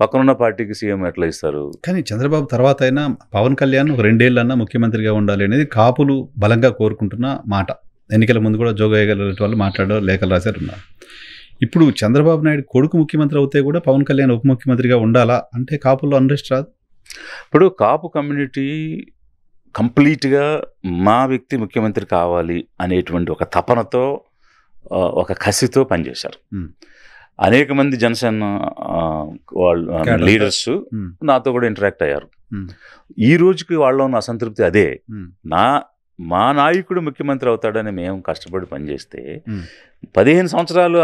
B: పక్కనున్న పార్టీకి సీఎం ఎట్లా ఇస్తారు?
A: కానీ చంద్రబాబు తర్వాత అయినా పవన్ కళ్యాణ్ ఒక 2 ఏళ్ళన్నా ముఖ్యమంత్రిగా ఉండాలి అనేది కాపులు బలంగా కోరుకుంటున్న మాట. ఎన్నికల ముందు కూడా జోగయ్య గారి వాళ్ళు మాట్లాడారు, లేఖలు రాశారు ఉన్నారు. ఇప్పుడు చంద్రబాబు నాయుడు కొడుకు ముఖ్యమంత్రి అవుతే కూడా పవన్ కళ్యాణ్ ఉప ముఖ్యమంత్రిగా ఉండాలా అంటే కాపుల్లో అన్రెస్ట్ రాదు?
B: ఇప్పుడు కాపు కమ్యూనిటీ కంప్లీట్గా మా వ్యక్తి ముఖ్యమంత్రి కావాలి అనేటువంటి ఒక తపనతో, ఒక కసితో పనిచేశారు. అనేక మంది జనసేన వాళ్ళు లీడర్స్ నాతో కూడా ఇంటరాక్ట్ అయ్యారు. ఈ రోజుకి వాళ్ళలో ఉన్న అసంతృప్తి అదే. మా నాయకుడు ముఖ్యమంత్రి అవుతాడని మేము కష్టపడి పనిచేస్తే 15 సంవత్సరాలు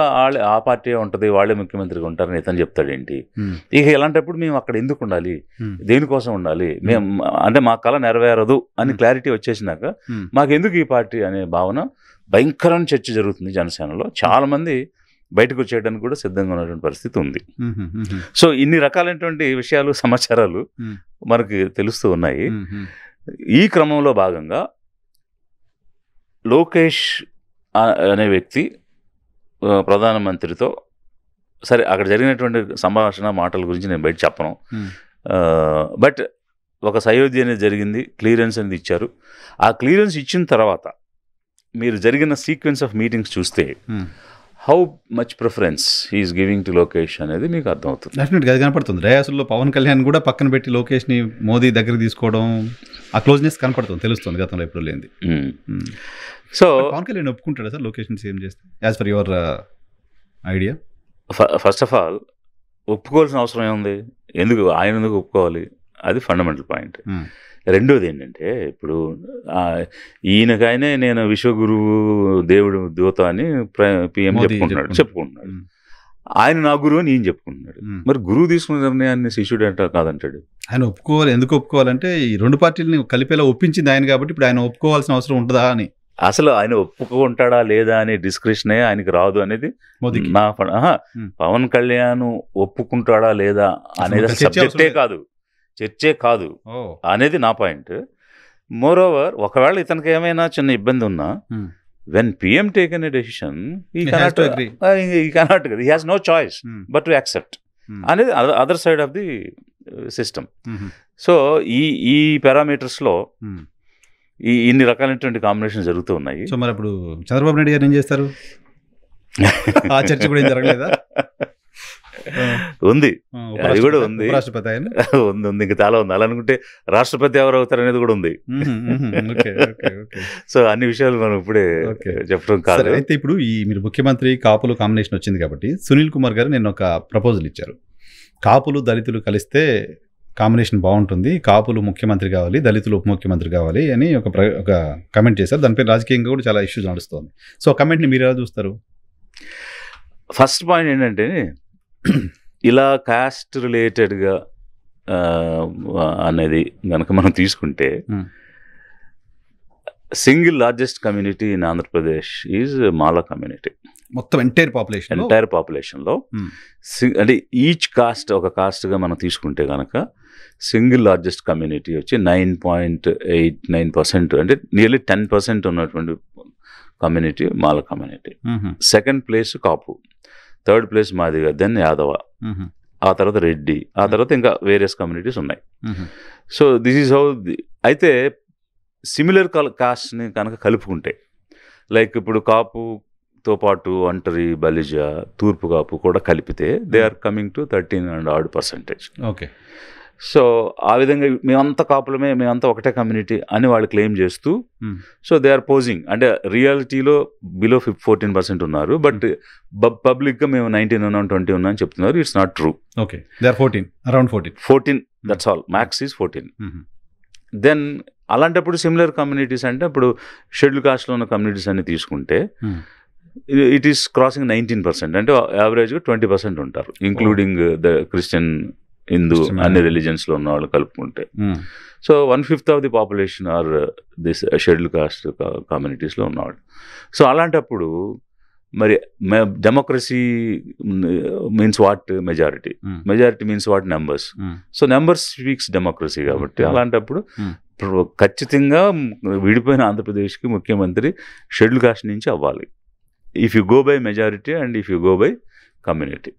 B: ఆ పార్టీ ఉంటుంది, వాళ్ళే ముఖ్యమంత్రిగా ఉంటారని ఇతను చెప్తాడేంటి? ఇక ఇలాంటప్పుడు మేము అక్కడ ఎందుకు ఉండాలి, దేనికోసం ఉండాలి, మేము అంటే మా కళ నెరవేరదు అని క్లారిటీ వచ్చేసినాక మాకెందుకు ఈ పార్టీ అనే భావన భయంకరమైన చర్చ జరుగుతుంది జనసేనలో. చాలామంది బయటకు వచ్చేయడానికి కూడా సిద్ధంగా ఉన్నటువంటి పరిస్థితి ఉంది. సో ఇన్ని రకాలైనటువంటి విషయాలు, సమాచారాలు మనకి తెలుస్తూ ఉన్నాయి. ఈ క్రమంలో భాగంగా లోకేష్ అనే వ్యక్తి ప్రధానమంత్రితో సరే అక్కడ జరిగినటువంటి సంభాషణ మాటల గురించి నేను బయట చెప్పను. బట్ ఒక సయోధ్య అనేది జరిగింది, క్లియరెన్స్ అనేది ఇచ్చారు. ఆ క్లియరెన్స్ ఇచ్చిన తర్వాత మీరు జరిగిన సీక్వెన్స్ ఆఫ్ మీటింగ్స్ చూస్తే how much preference he's giving to Lokesh అనేది మీకు అర్థమవుతుంది.
A: డెఫినెట్గా అది కనపడుతుంది. రేయాసుల్లో పవన్ కళ్యాణ్ కూడా పక్కన పెట్టి లోకేష్ని మోదీ దగ్గర తీసుకోవడం, ఆ క్లోజ్నెస్ కనపడుతుంది, తెలుస్తుంది గతంలో ఎప్పుడు లేనిది.
B: సో
A: పవన్ కళ్యాణ్ ఒప్పుకుంటాడా సార్ లోకేష్ని సీఎం చేస్తే as per your idea?
B: First of all ఒప్పుకోవాల్సిన అవసరం ఏముంది, ఆయన ఎందుకు ఒప్పుకోవాలి, అది ఫండమెంటల్ పాయింట్. రెండోది ఏంటంటే ఇప్పుడు ఈయనకైనా నేను విశ్వగురువు, దేవుడు, దూత అని పిఎం చెప్పుకుంటున్నాడు. ఆయన నా గురువు అని ఈయన చెప్పుకుంటున్నాడు. మరి గురువు తీసుకున్న నిర్ణయాన్ని శిష్యుడు అంటే కాదంటాడు.
A: ఆయన ఒప్పుకోవాలి. ఎందుకు ఒప్పుకోవాలంటే ఈ 2 పార్టీలని కలిపేలా ఒప్పించింది ఆయన కాబట్టి ఇప్పుడు ఆయన ఒప్పుకోవాల్సిన అవసరం ఉంటుందా అని.
B: అసలు ఆయన ఒప్పుకుంటాడా లేదా అనే డిస్కషనే ఆయనకి రాదు అనేది నా పవన్ కళ్యాణ్ ఒప్పుకుంటాడా లేదా అనేది చర్చే కాదు అనేది నా పాయింట్. మోర్ ఓవర్ ఒకవేళ ఇతనికి ఏమైనా చిన్న ఇబ్బంది ఉన్నా when PM taken a decision he cannot he has no choice but to accept అనేది other side of the system. So ఈ పారామీటర్స్లో ఇన్ని రకాలైనటువంటి కాంబినేషన్ జరుగుతూ ఉన్నాయి.
A: సో మరి ఇప్పుడు చంద్రబాబు నాయుడు గారు ఏం చేస్తారు? ఆ చర్చ కూడా ఏం జరగలేదా?
B: ఉంది, అది కూడా ఉంది,
A: ఉపరాష్ట్రపతి ఆయన
B: ఉంది ఇంకా చాలా ఉంది. అలా అనుకుంటే రాష్ట్రపతి ఎవరు అవుతారు అనేది కూడా ఉంది. సో అన్ని విషయాలు మనం ఇప్పుడే చెప్పడం కాదు.
A: అయితే ఇప్పుడు ఈ మీరు ముఖ్యమంత్రి కాపులు కాంబినేషన్ వచ్చింది కాబట్టి సునీల్ కుమార్ గారు నేను ఒక ప్రపోజల్ ఇచ్చారు. కాపులు దళితులు కలిస్తే కాంబినేషన్ బాగుంటుంది, కాపులు ముఖ్యమంత్రి కావాలి, దళితులు ఉప ముఖ్యమంత్రి కావాలి అని ఒక కమెంట్ చేశారు. దానిపై రాజకీయంగా కూడా చాలా ఇష్యూస్ నడుస్తుంది. సో ఆ కమెంట్ని మీరు ఎలా చూస్తారు?
B: ఫస్ట్ పాయింట్ ఏంటంటే, ఇలా కాస్ట్ రిలేటెడ్గా అనేది కనుక మనం తీసుకుంటే single largest community in Andhra Pradesh is Mala community.
A: మొత్తం ఎంటైర్
B: పాపులేషన్లో అంటే ఈచ్ కాస్ట్ ఒక కాస్ట్గా మనం తీసుకుంటే కనుక సింగిల్ లార్జెస్ట్ కమ్యూనిటీ వచ్చి 9.89%, అంటే నియర్లీ 10% ఉన్నటువంటి community Mala community. Second place Kapu, third place Madiga, then Yadava, ఆ తర్వాత రెడ్డి, ఆ తర్వాత ఇంకా వేరియస్ కమ్యూనిటీస్ ఉన్నాయి. So this is how. అయితే సిమిలర్ కాస్ట్ని కనుక కలుపుకుంటే, లైక్ ఇప్పుడు కాపుతో పాటు ఒంటరి, బలిజ, తూర్పు కాపు కూడా కలిపితే they are coming to 13%
A: okay.
B: So ఆ విధంగా మేమంతా కాపులమే, మేమంతా ఒకటే కమ్యూనిటీ అని వాళ్ళు క్లెయిమ్ చేస్తూ, సో దే ఆర్ పోజింగ్, అంటే రియాలిటీలో బిలో 14% ఉన్నారు, బట్ పబ్లిక్గా మేము 19 ఉన్నాం, 20 ఉన్నాం అని చెప్తున్నారు. It's not true.
A: Okay, they are 14
B: that's all, max is 14. Then అలాంటప్పుడు సిమిలర్ కమ్యూనిటీస్ అంటే ఇప్పుడు షెడ్యూల్ కాస్ట్లో ఉన్న కమ్యూనిటీస్ అన్ని తీసుకుంటే ఇట్ ఈస్ క్రాసింగ్ 19%, అంటే యావరేజ్గా 20% ఉంటారు, ఇంక్లూడింగ్ ద క్రిస్టియన్, హిందూ, అన్ని రిలీజియన్స్లో ఉన్న వాళ్ళు కలుపుకుంటే. So 1/5 of the population are this schedule caste కమ్యూనిటీస్లో ఉన్నవాళ్ళు. సో అలాంటప్పుడు మరి democracy means what? Majority means what? Numbers. So numbers speaks democracy. కాబట్టి అలాంటప్పుడు ఖచ్చితంగా విడిపోయిన ఆంధ్రప్రదేశ్కి ముఖ్యమంత్రి షెడ్యూల్ కాస్ట్ నుంచి అవ్వాలి, if you go by majority and if you go by community,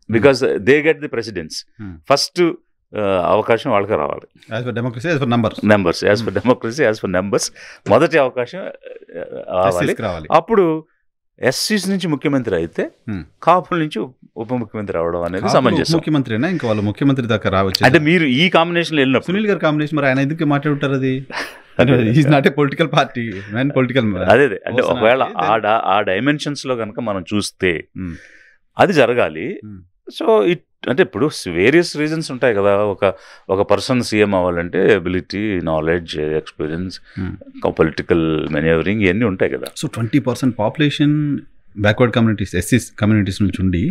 B: because they get the precedence. First అవకాశం వాళ్ళకి రావాలి.
A: As for democracy, as for numbers
B: మొదటి అవకాశం రావాలి. అప్పుడు ఎస్సీస్ నుంచి ముఖ్యమంత్రి అయితే కాపుల నుంచి ఉప ముఖ్యమంత్రి అవడం అనేది సమంజసం.
A: ముఖ్యమంత్రినా ఇంకా వాళ్ళు ముఖ్యమంత్రి దాకా రావచ్చు.
B: అంటే మీరు ఈ కాంబినేషన్ వెళ్ళినప్పుడు
A: సునీల్ గారి కాంబినేషన్, మరి ఆయన ఎందుకు మాట్లాడుంటారు? అది is not a political party, political.
B: అదే అంటే ఒకవేళ ఆ డైమెన్షన్స్ లో కనుక మనం చూస్తే అది జరగాలి. సో అంటే ఇప్పుడు వేరియస్ రీజన్స్ ఉంటాయి కదా. ఒక పర్సన్ సీఎం అవ్వాలంటే ability, knowledge, experience, political maneuvering ఇవన్నీ ఉంటాయి కదా.
A: సో 20% పాపులేషన్ బ్యాక్వర్డ్ కమ్యూనిటీస్, ఎస్సీస్ కమ్యూనిటీస్ నుంచి ఉండి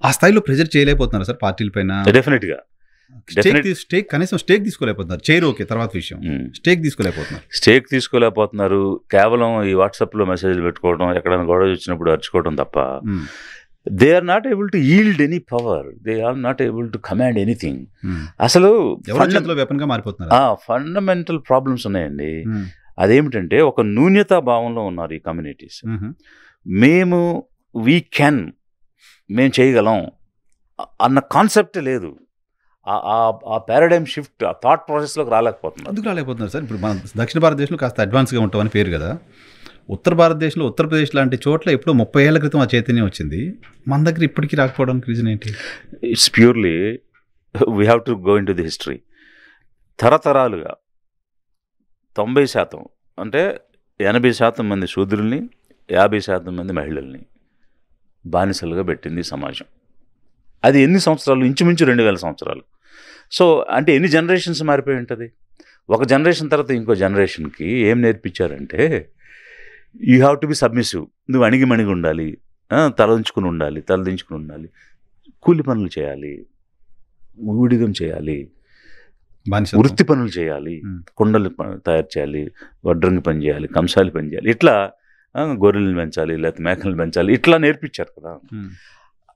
A: ఆ స్థాయిలో ప్రెజర్ చేయలేకపోతున్నారు సార్ పార్టీల పైన.
B: డెఫినెట్గా
A: కనీసం స్టేక్ తీసుకోలేకపోతున్నారు. చైర్ ఓకే, తర్వాత విషయం, స్టేక్
B: తీసుకోలేకపోతున్నారు. కేవలం ఈ వాట్సాప్లో మెసేజ్లు పెట్టుకోవడం, ఎక్కడైనా గొడవ వచ్చినప్పుడు అరుచుకోవడం తప్ప they are not able to yield any power, they are not able to command anything. అసలు ఫండమెంటల్ ప్రాబ్లమ్స్ ఉన్నాయండి. అదేమిటంటే ఒక న్యూన్యతా భావంలో ఉన్నారు ఈ కమ్యూనిటీస్. మేము చేయగలం అన్న కాన్సెప్ట్ లేదు. ఆ పారాడైమ్ షిఫ్ట్, ఆ థాట్ ప్రాసెస్లోకి రాలేకపోతున్నారు
A: సార్. ఇప్పుడు మన దక్షిణ భారతదేశంలో కాస్త అడ్వాన్స్గా ఉంటామని పేరు కదా. ఉత్తర భారతదేశంలో, ఉత్తరప్రదేశ్ లాంటి చోట్ల ఎప్పుడో 30 ఏళ్ల క్రితం ఆ చైతన్యం వచ్చింది. మన దగ్గర ఇప్పటికీ రాకపోవడానికి రీజన్ ఏంటి?
B: It's purely we have to go in to the history. తరతరాలుగా 90% అంటే 80% మంది శూద్రుల్ని, 50% మంది మహిళల్ని బానిసలుగా పెట్టింది సమాజం. అది ఎన్ని సంవత్సరాలు? ఇంచుమించు 2000 సంవత్సరాలు. సో అంటే ఎన్ని జనరేషన్స్ మారిపోయి ఉంటుంది. ఒక జనరేషన్ తర్వాత ఇంకో జనరేషన్కి ఏం నేర్పించారంటే, you have to be submissive, నువ్వు అణిగిమణిగి ఉండాలి, తలదించుకుని ఉండాలి, కూలి పనులు చేయాలి, ఊడిగం చేయాలి, వృత్తి పనులు చేయాలి, కుండలు తయారు చేయాలి, వడ్రంగి పని చేయాలి, కంసాలి పని చేయాలి, ఇట్లా గొర్రెలను పెంచాలి, లేకపోతే మేకలను పెంచాలి, ఇట్లా నేర్పించారు కదా.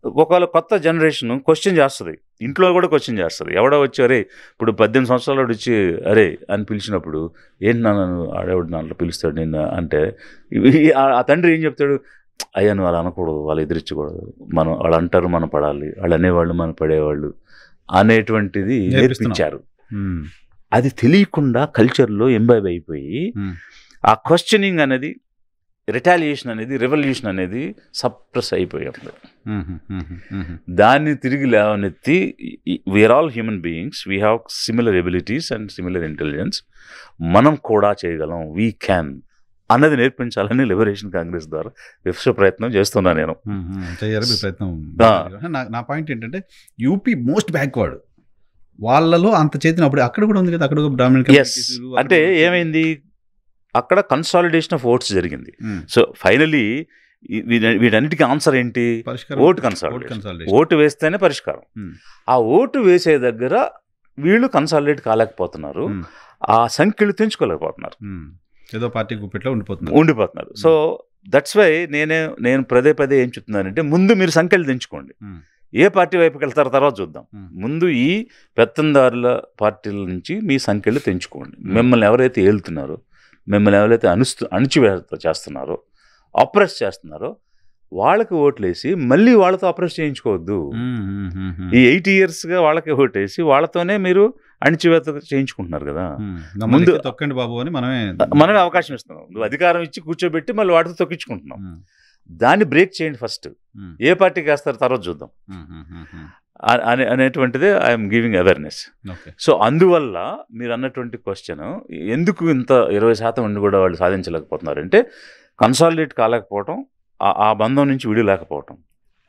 B: ఒకవేళ కొత్త జనరేషన్ క్వశ్చన్ చేస్తుంది, ఇంట్లో కూడా క్వశ్చన్ చేస్తుంది. ఎవడో వచ్చి అరే ఇప్పుడు 18 సంవత్సరాలు వచ్చి అరే అని పిలిచినప్పుడు ఏంటి నన్ను ఆడేవాడు నన్ను పిలుస్తాడు నిన్న అంటే ఆ తండ్రి ఏం చెప్తాడు? అయ్యా నువ్వు అలా అనకూడదు, వాళ్ళు ఎదిరించకూడదు, వాళ్ళు అంటారు మనం పడాలి, వాళ్ళు అనేవాళ్ళు మనం పడేవాళ్ళు అనేటువంటిది నేర్పించారు. అది తెలియకుండా కల్చర్లో ఎంబైబ్ అయిపోయి ఆ క్వశ్చనింగ్ అనేది రిటాలియేషన్ అనేది, రెవల్యూషన్ అనేది సప్రెస్ అయిపోయింది. దాన్ని తిరిగి లేవనెత్తి we are all human beings, we have similar abilities and similar intelligence, మనం కూడా చేయగలం, వీ క్యాన్ అన్నది నేర్పించాలని లిబరేషన్ కాంగ్రెస్ ద్వారా విశ్వ ప్రయత్నం చేస్తున్నా నేను.
A: ప్రయత్నం. నా పాయింట్ ఏంటంటే యూపీ మోస్ట్ బ్యాక్వర్డ్, వాళ్ళలో అంత చేతిన అప్పుడు అక్కడ కూడా ఉంది కదా, అక్కడ బ్రాహ్మణ్.
B: అంటే ఏమైంది, అక్కడ కన్సాలిడేషన్ ఆఫ్ ఓట్స్ జరిగింది. సో ఫైనలీ వీటన్నిటికీ ఆన్సర్ ఏంటి, ఓటు కన్సాలిడేషన్. ఓటు వేస్తేనే పరిష్కారం. ఆ ఓటు వేసే దగ్గర వీళ్ళు కన్సాలిడేట్ కాలేకపోతున్నారు, ఆ సంఖ్యలు తెంచుకోలేకపోతున్నారు,
A: ఏదో పార్టీ గుప్పెట్లో ఉండిపోతున్నారు.
B: సో దట్స్ వై నేను పదే ఏం చెప్తున్నానంటే, ముందు మీరు సంఖ్యలు తెంచుకోండి, ఏ పార్టీ వైపుకి వెళ్తారో తర్వాత చూద్దాం. ముందు ఈ పెత్తందారుల పార్టీల నుంచి మీ సంఖ్యలు తెంచుకోండి. మిమ్మల్ని ఎవరైతే ఏలుతున్నారో, మిమ్మల్ని ఎవరైతే అణిచివేత చేస్తున్నారో, అప్రెస్ చేస్తున్నారో వాళ్ళకి ఓట్లేసి మళ్ళీ వాళ్ళతో అప్రెస్ చేయించుకోవద్దు. ఈ 8 yearsగా వాళ్ళకి ఓటేసి వాళ్ళతోనే మీరు అణిచివేత చేయించుకుంటున్నారు కదా. ముందు
A: తొక్కండి బాబు అని
B: మనమే అవకాశం ఇస్తున్నాం, నువ్వు అధికారం ఇచ్చి కూర్చోబెట్టి మళ్ళీ వాటితో తొక్కించుకుంటున్నాం. దాన్ని బ్రేక్ చేయండి ఫస్ట్, ఏ పార్టీకి వేస్తారు తర్వాత చూద్దాం అనేటువంటిదే ఐఎమ్ గివింగ్ అవేర్నెస్. సో అందువల్ల మీరు అన్నటువంటి క్వశ్చన్, ఎందుకు ఇంత 20% ఉండి కూడా వాళ్ళు సాధించలేకపోతున్నారంటే, కన్సాలిడేట్ కాలేకపోవటం, ఆ బంధం నుంచి విడిలేకపోవటం.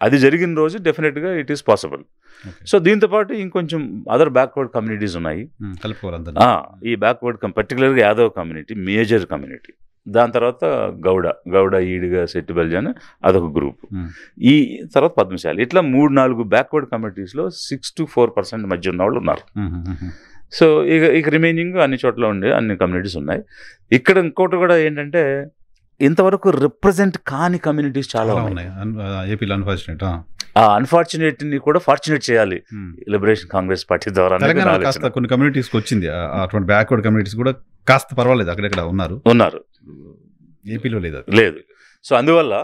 B: అది జరిగిన రోజు డెఫినెట్గా ఇట్ ఈస్ పాసిబుల్. సో దీంతోపాటు ఇంకొంచెం అదర్ బ్యాక్వర్డ్ కమ్యూనిటీస్ ఉన్నాయి. ఈ బ్యాక్వర్డ్ పర్టికులర్గా యాదవ్ కమ్యూనిటీ మేజర్ కమ్యూనిటీ, దాని తర్వాత గౌడ ఈడిగా శెట్టి బల్జాన్ అదొక గ్రూప్, ఈ తర్వాత పద్మశాలి, ఇట్లా 3-4 బ్యాక్వర్డ్ కమ్యూనిటీస్లో 6 to 4% మధ్య ఉన్న వాళ్ళు ఉన్నారు. సో ఇక రిమైనింగ్ అన్ని చోట్ల ఉండే అన్ని కమ్యూనిటీస్ ఉన్నాయి. ఇక్కడ ఇంకోటి కూడా ఏంటంటే, ఇంతవరకు రిప్రజెంట్ కాని కమ్యూనిటీస్ చాలా ఉన్నాయి
A: ఏపీలో.
B: అన్ఫార్చునేట్ని కూడా ఫార్చునేట్ చేయాలి లిబరేషన్ కాంగ్రెస్ పార్టీ ద్వారా.
A: కొన్ని కమ్యూనిటీస్కి వచ్చింది అటువంటి బ్యాక్వర్డ్ కమ్యూనిటీస్ కూడా కాస్త పర్వాలేదు, అక్కడెక్కడ ఉన్నారు, ఏపీలో
B: లేదు. సో అందువల్ల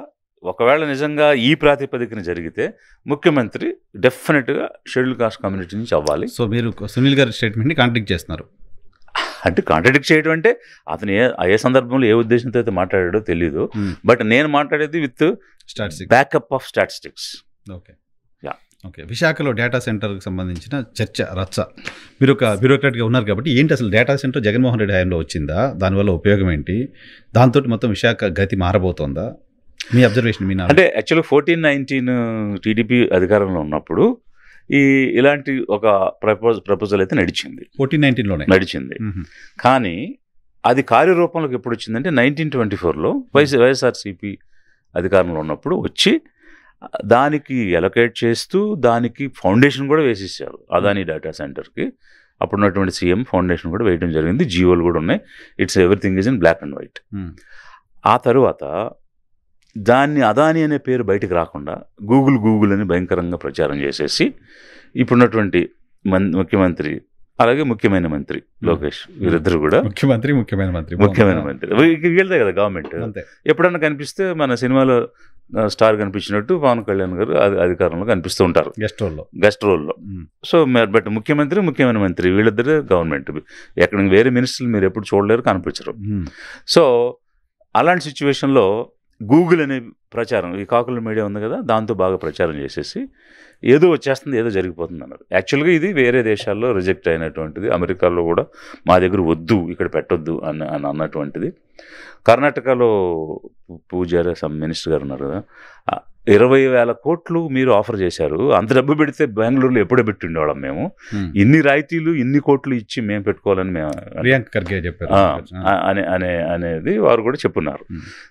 B: ఒకవేళ నిజంగా ఈ ప్రాతిపదికన జరిగితే ముఖ్యమంత్రి డెఫినెట్గా షెడ్యూల్ కాస్ట్ కమ్యూనిటీ నుంచి అవ్వాలి.
A: సో మీరు సునీల్ గారి స్టేట్మెంట్ని కాంట్రాడిక్ట్ చేస్తున్నారు.
B: అంటే కాంట్రాడిక్ట్ చేయడం అంటే అతను ఏ సందర్భంలో ఏ ఉద్దేశంతో అయితే మాట్లాడాడో తెలియదు, బట్ నేను మాట్లాడేది with backup of statistics.
A: Okay, విశాఖలో డేటా సెంటర్కి సంబంధించిన చర్చ రచ్చ. మీరు ఒక బ్యూరోక్రాట్గా ఉన్నారు కాబట్టి ఏంటి అసలు డేటా సెంటర్ జగన్మోహన్ రెడ్డి హయాంలో వచ్చిందా, దానివల్ల ఉపయోగం ఏంటి, దాంతో మొత్తం విశాఖ గతి మారబోతోందా, మీ అబ్జర్వేషన్? మీ
B: అంటే యాక్చువల్గా 14-19 టీడీపీ అధికారంలో ఉన్నప్పుడు ఇలాంటి ఒక ప్రపోజల్ అయితే నడిచింది,
A: 14-19లోనే
B: నడిచింది. కానీ అది కార్యరూపంలోకి ఎప్పుడు వచ్చిందంటే 1924లో వైఎస్ఆర్సీపీ అధికారంలో ఉన్నప్పుడు వచ్చి దానికి అలొకేట్ చేస్తూ దానికి ఫౌండేషన్ కూడా వేసేసారు అదానీ డేటా సెంటర్కి. అప్పుడున్నటువంటి సీఎం ఫౌండేషన్ కూడా వేయడం జరిగింది, జీవోలు కూడా ఉన్నాయి, it's everything is in black and white. ఆ తర్వాత దాన్ని అదానీ అనే పేరు బయటకు రాకుండా గూగుల్ అని భయంకరంగా ప్రచారం చేసేసి ఇప్పుడున్నటువంటి ముఖ్యమంత్రి అలాగే ముఖ్యమైన మంత్రి లోకేష్ వీరిద్దరు కూడా ముఖ్యమైన మంత్రి వీళ్ళదే కదా గవర్నమెంట్. ఎప్పుడన్నా కనిపిస్తే మన సినిమాలో స్టార్ కనిపించినట్టు పవన్ కళ్యాణ్ గారు అధికారంలో కనిపిస్తూ ఉంటారు గెస్ట్ రోల్లో. సో బట్ ముఖ్యమైన మంత్రి వీళ్ళిద్దరే గవర్నమెంట్. ఎక్కడ వేరే మినిస్టర్లు మీరు ఎప్పుడు చూడలేరు, కనిపించరు. సో అలాంటి సిచ్యువేషన్లో గూగుల్ అనే ప్రచారం, ఈ కాకుల మీడియా ఉంది కదా, దాంతో బాగా ప్రచారం చేసేసి ఏదో వచ్చేస్తుంది, ఏదో జరిగిపోతుంది అన్నారు. యాక్చువల్గా ఇది వేరే దేశాల్లో రిజెక్ట్ అయినటువంటిది, అమెరికాలో కూడా మా దగ్గర వద్దు, ఇక్కడ పెట్టొద్దు అని అన్నటువంటిది. కర్ణాటకలో పూజారి సమ్ మినిస్టర్ గారు ఉన్నారు కదా, 20,000 కోట్లు మీరు ఆఫర్ చేశారు, అంత డబ్బు పెడితే బెంగళూరులో ఎప్పుడే పెట్టి ఉండేవాళ్ళం మేము, ఇన్ని రాయితీలు ఇన్ని కోట్లు ఇచ్చి మేము పెట్టుకోవాలని మేము అనేది వారు కూడా చెప్పున్నారు.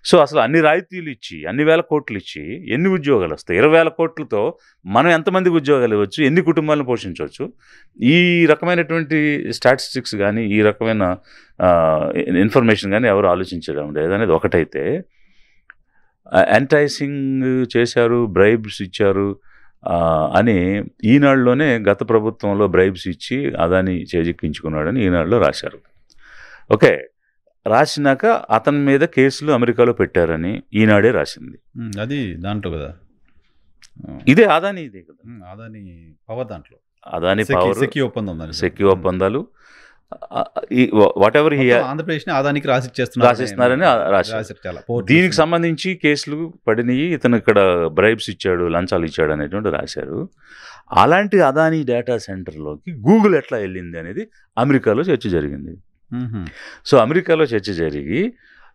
B: సో అసలు అన్ని రాయితీలు ఇచ్చి అన్ని వేల కోట్లు ఇచ్చి ఎన్ని ఉద్యోగాలు వస్తాయి? 20,000 కోట్లతో మనం ఎంతమందికి ఉద్యోగాలు ఇవ్వచ్చు, ఎన్ని కుటుంబాలను పోషించవచ్చు? ఈ రకమైనటువంటి స్టాటిస్టిక్స్ కానీ ఈ రకమైన ఇన్ఫర్మేషన్ కానీ ఎవరు ఆలోచించడం లేదు అనేది ఒకటైతే, ఎంటైసింగ్ చేశారు, బ్రైబ్స్ ఇచ్చారు అని ఈనాడులోనే గత ప్రభుత్వంలో బ్రైబ్స్ ఇచ్చి అదాని చేజిక్కించుకున్నాడని ఈనాడులో రాశారు. ఓకే, రాసినాక అతని మీద కేసులు అమెరికాలో పెట్టారని ఈనాడే రాసింది.
A: అది దాంట్లో కదా,
B: ఇదే అదాని, ఇదే కదా
A: అదాని పవర్, దాంట్లో
B: అదాని పవర్, సెక్యూ ఒప్పందాలు, వాట్ ఎవర్
A: ఆంధ్రప్రదేశ్ అదానికి
B: రాసిస్తున్నారని రాశారు. దీనికి సంబంధించి కేసులు పడినాయి, ఇతను ఇక్కడ బ్రైబ్స్ ఇచ్చాడు, లంచాలు ఇచ్చాడు అనేటువంటి రాశారు. అలాంటి అదానీ డేటా సెంటర్లోకి గూగుల్ ఎట్లా వెళ్ళింది అనేది అమెరికాలో చర్చ జరిగింది. సో అమెరికాలో చర్చ జరిగి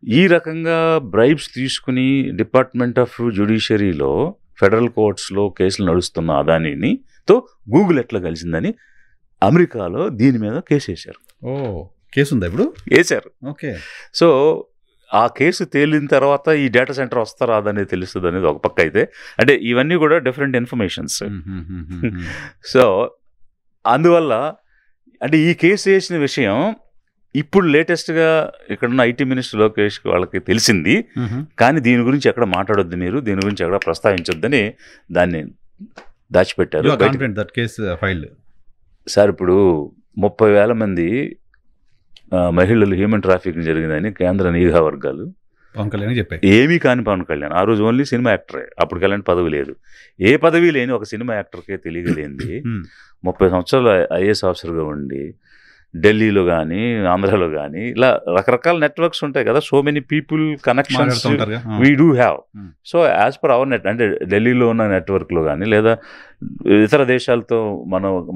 B: ఈ రకంగా బ్రైబ్స్ తీసుకుని డిపార్ట్మెంట్ ఆఫ్ జ్యుడిషియరీలో ఫెడరల్ కోర్ట్స్లో కేసులు నడుస్తున్న అదానీతో గూగుల్ ఎట్లా కలిసిందని అమెరికాలో దీని మీద కేసు వేశారు.
A: కేసు ఉందా ఇప్పుడు?
B: వేశారు.
A: ఓకే.
B: సో ఆ కేసు తేలిన తర్వాత ఈ డేటా సెంటర్ వస్తారా అనేది తెలుస్తుంది అనేది ఒక పక్క అయితే, అంటే ఇవన్నీ కూడా డిఫరెంట్ ఇన్ఫర్మేషన్స్. సో అందువల్ల అంటే ఈ కేసు వేసిన విషయం ఇప్పుడు లేటెస్ట్గా ఇక్కడున్న ఐటీ మినిస్టర్ లోకేష్ వాళ్ళకి తెలిసింది, కానీ దీని గురించి ఎక్కడ మాట్లాడొద్దు, మీరు దీని గురించి ఎక్కడ ప్రస్తావించొద్దని దాన్ని దాచిపెట్టారు. సార్ ఇప్పుడు 30,000 మంది మహిళలు హ్యూమన్ ట్రాఫికింగ్ జరిగిందని కేంద్ర నిఘా వర్గాలు
A: పవన్ కళ్యాణ్ చెప్పారు.
B: ఏమీ కాని పవన్ కళ్యాణ్ ఆ రోజు ఓన్లీ సినిమా యాక్టరే, అప్పుడు కళ్యాణ్ పదవి లేదు, ఏ పదవి లేని ఒక సినిమా యాక్టర్కే తెలియలేంది 30 సంవత్సరాలు ఐఏఎస్ ఆఫీసర్గా ఉండి ఢిల్లీలో కానీ ఆంధ్రాలో కానీ ఇలా రకరకాల నెట్వర్క్స్ ఉంటాయి కదా, so many people connections we do have. So as per our అంటే ఢిల్లీలో ఉన్న నెట్వర్క్లో కానీ లేదా ఇతర దేశాలతో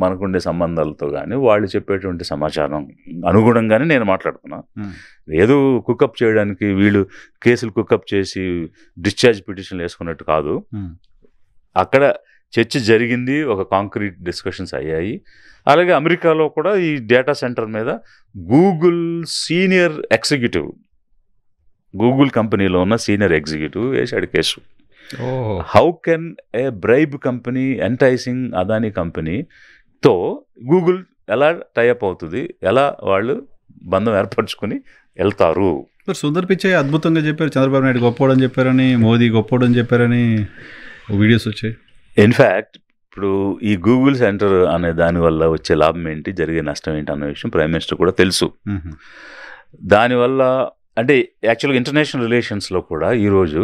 B: మనకుండే సంబంధాలతో కానీ వాళ్ళు చెప్పేటువంటి సమాచారం అనుగుణంగానే నేను మాట్లాడుతున్నా. ఏదో కుకప్ చేయడానికి వీళ్ళు కేసులు కుకప్ చేసి డిశ్చార్జ్ పిటిషన్లు వేసుకున్నట్టు కాదు. అక్కడ చర్చ జరిగింది, ఒక కాంక్రీట్ డిస్కషన్స్ అయ్యాయి. అలాగే అమెరికాలో కూడా ఈ డేటా సెంటర్ మీద గూగుల్ సీనియర్ ఎగ్జిక్యూటివ్, గూగుల్ కంపెనీలో ఉన్న సీనియర్ ఎగ్జిక్యూటివ్ వేశాడు case. How can A bribe company enticing Adani కంపెనీతో గూగుల్ ఎలా టైఅప్ అవుతుంది, ఎలా వాళ్ళు బంధం ఏర్పరచుకుని వెళ్తారు.
A: సుందర్ పిచ్చై అద్భుతంగా చెప్పారు, చంద్రబాబు నాయుడు గొప్పోడని చెప్పారని, మోదీ గొప్పోడని చెప్పారని వీడియోస్ వచ్చాయి.
B: ఇన్ఫ్యాక్ట్ ఇప్పుడు ఈ గూగుల్ సెంటర్ అనే దానివల్ల వచ్చే లాభం ఏంటి, జరిగే నష్టం ఏంటి అన్న విషయం ప్రైమ్ మినిస్టర్ కూడా తెలుసు. దానివల్ల అంటే యాక్చువల్గా ఇంటర్నేషనల్ రిలేషన్స్లో కూడా ఈరోజు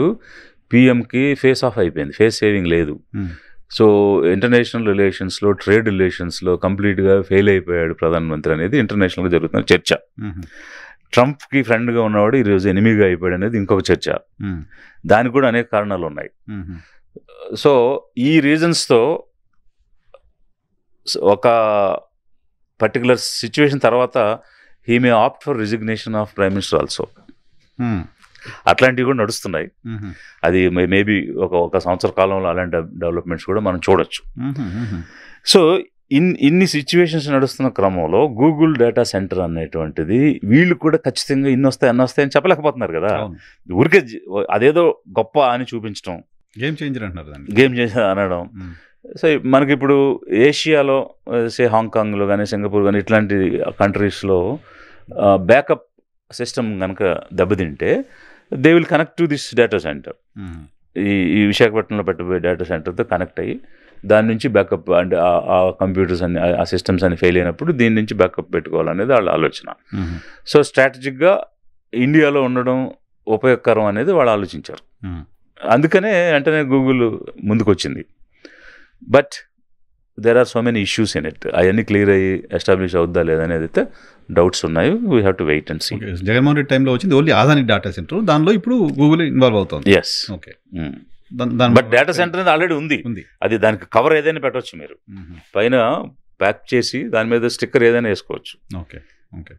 B: పిఎంకి ఫేస్ ఆఫ్ అయిపోయింది, ఫేస్ సేవింగ్ లేదు. సో ఇంటర్నేషనల్ రిలేషన్స్లో, ట్రేడ్ రిలేషన్స్లో కంప్లీట్గా ఫెయిల్ అయిపోయాడు ప్రధానమంత్రి అనేది ఇంటర్నేషనల్గా జరుగుతున్న చర్చ. ట్రంప్కి ఫ్రెండ్గా ఉన్నవాడు ఈరోజు ఎనిమిగా అయిపోయాడు అనేది ఇంకొక చర్చ. దానికి కూడా అనేక కారణాలు ఉన్నాయి. సో ఈ రీజన్స్తో ఒక పర్టికులర్ సిచ్యువేషన్ తర్వాత he may opt for resignation of prime minister also. అట్లాంటివి కూడా నడుస్తున్నాయి. అది మేబీ ఒక సంవత్సర కాలంలో అలాంటి డెవలప్మెంట్స్ కూడా మనం చూడొచ్చు. సో ఇన్ని సిచ్యువేషన్స్ నడుస్తున్న క్రమంలో గూగుల్ డేటా సెంటర్ అనేటువంటిది వీళ్ళు కూడా ఖచ్చితంగా ఇన్ని వస్తాయి అన్ని వస్తాయని చెప్పలేకపోతున్నారు కదా. ఊరికే అదేదో గొప్ప అని చూపించడం,
A: గేమ్ చేంజర్ అంటున్నారు,
B: గేమ్ చేంజర్ అనడం. సో మనకి ఇప్పుడు ఏషియాలో హాంకాంగ్లో కానీ సింగపూర్ కానీ ఇట్లాంటి కంట్రీస్లో బ్యాకప్ సిస్టమ్ కనుక దెబ్బతింటే they will connect to this data centre. ఈ విశాఖపట్నంలో పెట్టబోయే డేటా సెంటర్తో కనెక్ట్ అయ్యి దాని నుంచి బ్యాకప్ అంటే ఆ కంప్యూటర్స్ అన్ని ఆ సిస్టమ్స్ అన్ని ఫెయిల్ అయినప్పుడు దీని నుంచి బ్యాకప్ పెట్టుకోవాలనేది వాళ్ళ ఆలోచన. సో స్ట్రాటజిక్గా ఇండియాలో ఉండడం ఉపయోగకరం అనేది వాళ్ళు ఆలోచించారు. అందుకనే వెంటనే గూగుల్ ముందుకు వచ్చింది. But there are so many issues in it. అవన్నీ క్లియర్ అయ్యి ఎస్టాబ్లిష్ అవుద్దా లేదనేది అయితే డౌట్స్ ఉన్నాయి. We have to wait and see.
A: Jaganmohan Reddy టైంలో వచ్చింది ఓన్లీ అదానీ డేటా సెంటర్, దానిలో ఇప్పుడు గూగుల్ ఇన్వాల్వ్ అవుతుంది.
B: Yes, okay. But data centre అనేది ఆల్రెడీ ఉంది. అది దానికి కవర్ ఏదైనా పెట్టవచ్చు, మీరు పైన ప్యాక్ చేసి దాని మీద స్టిక్కర్ ఏదైనా వేసుకోవచ్చు.
A: Okay, okay.